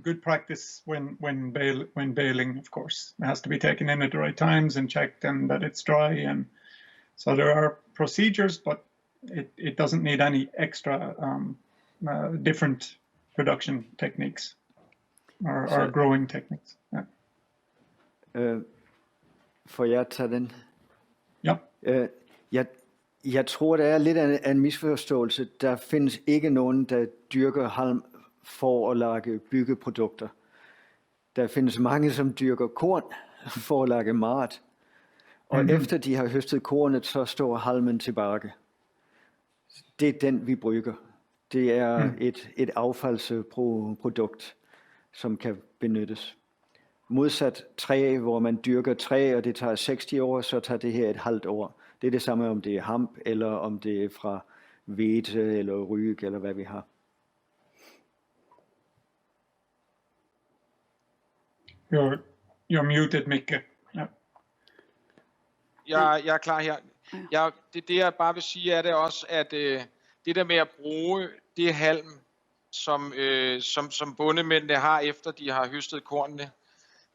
good practice when baling, of course. It has to be taken in at the right times and checked, and that it's dry, and so there are procedures, but it doesn't need any extra different production techniques or growing techniques. Yeah. Får jeg tage den? Ja. Jeg tror, der er lidt af en misforståelse. Der findes ikke nogen, der dyrker halm for at lage byggeprodukter. Der findes mange, som dyrker korn for at lage mat. Og efter de har høstet kornet, så står halmen tilbage. Det er den, vi brygger. Det er et affaldsprodukt, som kan benyttes. Modsat træ, hvor man dyrker træ, og det tager 60 år, så tager det her et halvt år. Det er det samme, om det er hamp, eller om det er fra hvete, eller ryg, eller hvad vi har. You're muted, Mikkel. Ja. Jeg er klar her. Det jeg bare vil sige, er det også, at det der med at bruge det halm, som bondemændene har, efter de har høstet kornene,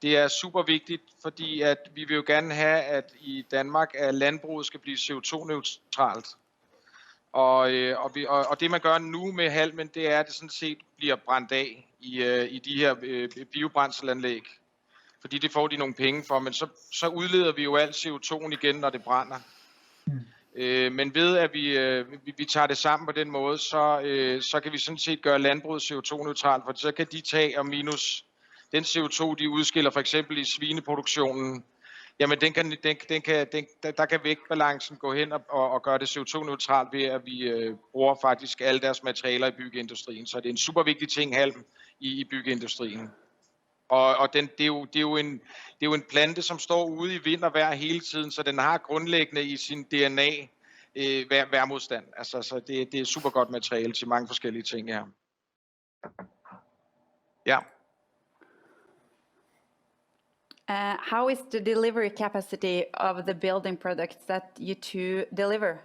det er super vigtigt, fordi at vi vil jo gerne have, at i Danmark, at landbruget skal blive CO2-neutralt. Og det man gør nu med halmen, det er, at det sådan set bliver brændt af i de her biobrændslanlæg. Fordi det får de nogle penge for, men så udleder vi jo alt CO2'en igen, når det brænder. Men ved at vi tager det sammen på den måde, så kan vi sådan set gøre landbruget CO2-neutralt, for så kan de tage og minus den CO2, de udskiller for eksempel i svineproduktionen, jamen der kan vægtbalancen gå hen og gøre det CO2-neutralt ved, at vi bruger faktisk alle deres materialer i byggeindustrien. Så det er en super vigtig ting, halm, i byggeindustrien. Og det er jo en plante, som står ude i vind og vejr hele tiden, så den har grundlæggende i sin DNA vejrmodstand. Altså, så det er super godt materiale til mange forskellige ting her. Ja. How is the delivery capacity of the building products that you two deliver?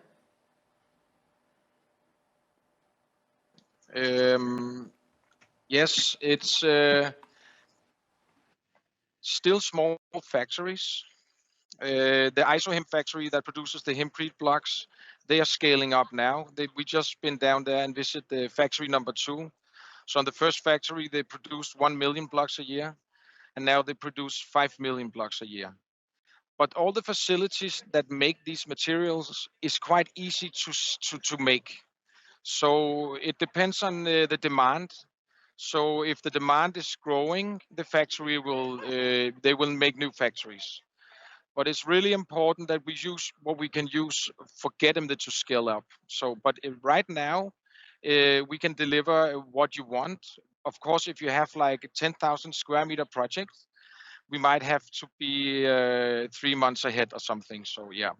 Yes, it's still small factories. The ISOHEM factory that produces the hempcrete blocks, they are scaling up now. We just been down there and visit the factory number 2. So on the first factory, they produced 1 million blocks a year. And now they produce 5 million blocks a year. But all the facilities that make these materials is quite easy to make. So it depends on the demand. So if the demand is growing, the factory they will make new factories. But it's really important that we use what we can use for getting them to scale up. So, but right now, we can deliver what you want. Of course, if you have like a 10,000 square meter project, we might have to be 3 months ahead or something. So yeah,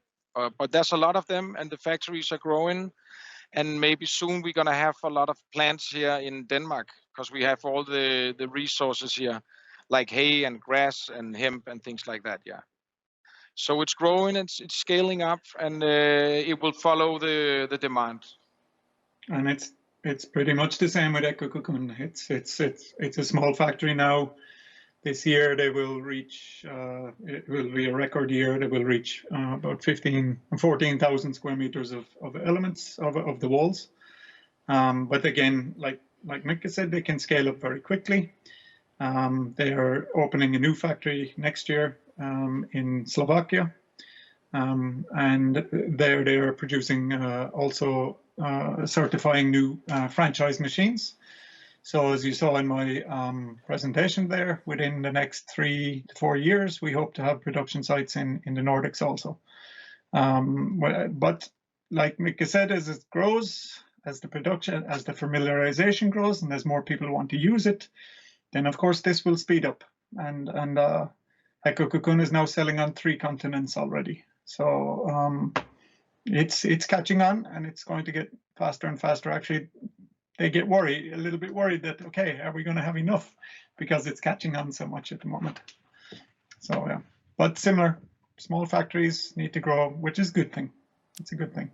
but there's a lot of them and the factories are growing. And maybe soon we're going to have a lot of plants here in Denmark because we have all the resources here, like hay and grass and hemp and things like that, yeah. So it's growing, it's scaling up, and it will follow the demand. And it's pretty much the same with EcoCocoon. It's a small factory now, This year they will reach, it will be a record year, they will reach about 14,000 square meters of elements of the walls. But again, like Mikkel said, they can scale up very quickly. They are opening a new factory next year in Slovakia. And there they are producing also certifying new franchise machines. So as you saw in my presentation there, within the next 3 to 4 years, we hope to have production sites in the Nordics also. But like Mikkel said, as it grows, as the familiarization grows, and as more people want to use it, then of course this will speed up. And EcoCocoon is now selling on 3 continents already. So it's catching on, and it's going to get faster and faster. Actually, they get a little bit worried that, okay, are we going to have enough? Because it's catching on so much at the moment. So yeah, but similar, small factories need to grow, which is a good thing. It's a good thing.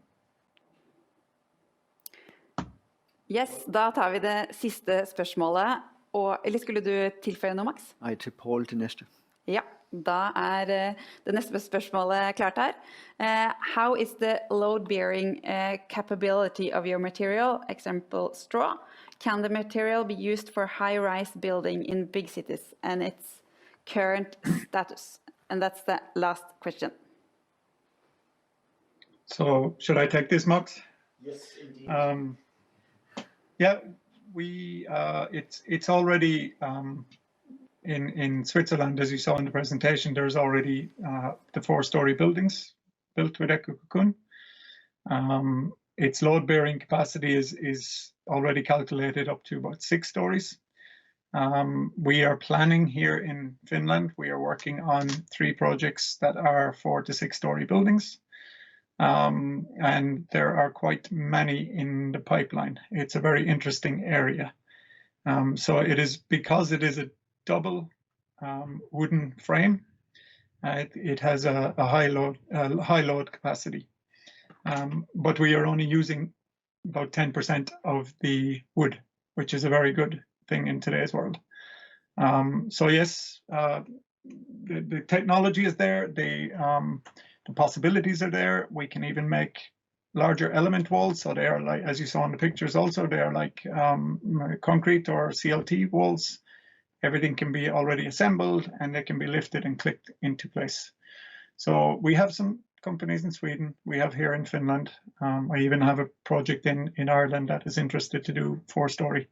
Yes, da tar vi det siste spørsmålet. Eller skulle du tilføye noe, Max? Nej, til Paul det næste. Ja, da det neste spørsmålet klart her. How is the load-bearing capability of your material, example straw? Can the material be used for high-rise building in big cities and its current status? And that's the last question. So should I take this, Max? Yes, indeed. Yeah, it's already in Switzerland, as you saw in the presentation. There's already the 4-story buildings built with EcoCocoon. Its load-bearing capacity is already calculated up to about 6 stories. We are planning here in Finland. We are working on 3 projects that are 4 to 6-story buildings. And there are quite many in the pipeline. It's a very interesting area. So it is, because it is a double wooden frame, it has a high load capacity. But we are only using about 10% of the wood, which is a very good thing in today's world. So yes, the technology is there. The possibilities are there. We can even make larger element walls. So they are like, as you saw in the pictures also, they are like concrete or CLT walls. Everything can be already assembled and they can be lifted and clicked into place. So we have some companies in Sweden. We have here in Finland. I even have a project in Ireland that is interested to do 4-story.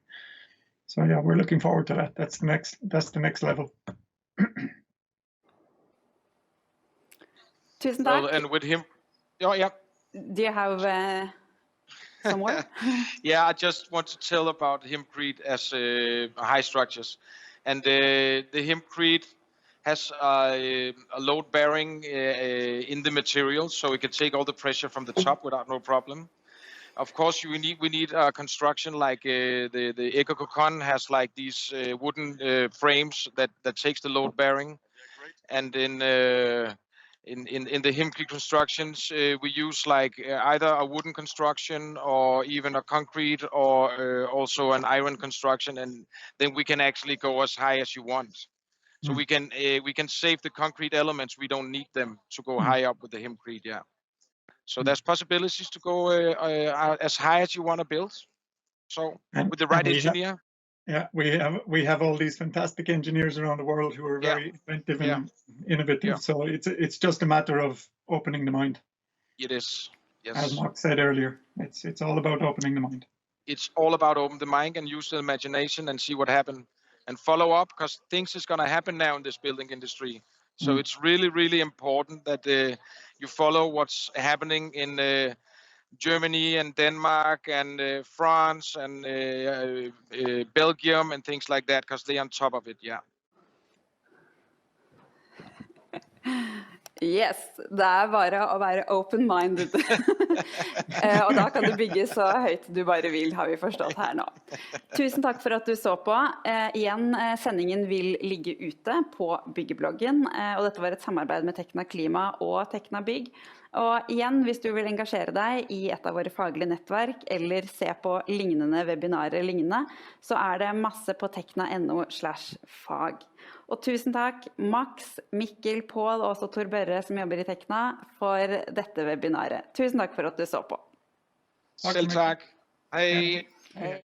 So yeah, we're looking forward to that. That's the next level. Tusen takk. Well, and with him, yeah. Do you have some more? Yeah, I just want to tell about hempcrete as high structures. And the hempcrete has a load bearing in the material, so it can take all the pressure from the top without no problem. Of course, we need a construction like the EcoCocoon has, like these wooden frames that takes the load bearing. And in the hempcrete constructions, we use like either a wooden construction or even a concrete or also an iron construction, and then we can actually go as high as you want. So we can save the concrete elements. We don't need them to go high up with the hempcrete. Yeah. So there's possibilities to go as high as you want to build. So with the right engineer. Yeah, we have all these fantastic engineers around the world who are very inventive and innovative. Yeah. So it's just a matter of opening the mind. It is. Yes. As Mark said earlier, it's all about opening the mind. It's all about opening the mind and use the imagination and see what happens and follow up, because things is going to happen now in this building industry. So it's really, really important that you follow what's happening in Germany and Denmark and France and Belgium and things like that, because they're on top of it, yeah. Yes, det bare å være open-minded. Og da kan du bygge så høyt du bare vil, har vi forstått her nå. Tusen takk for at du så på. Igjen, sendingen vil ligge ute på byggebloggen, og dette var et samarbeid med Tekna Klima og Tekna Bygg. Og igjen, hvis du vil engasjere deg i et av våre faglige nettverk, eller se på lignende webinarer lignende, så det masse på tekna.no/fag. Og tusen takk, Max, Mikkel, Paul og også Tor Børre som jobber i Tekna for dette webinaret. Tusen takk for at du så på. Selv tak. Hej. Hej.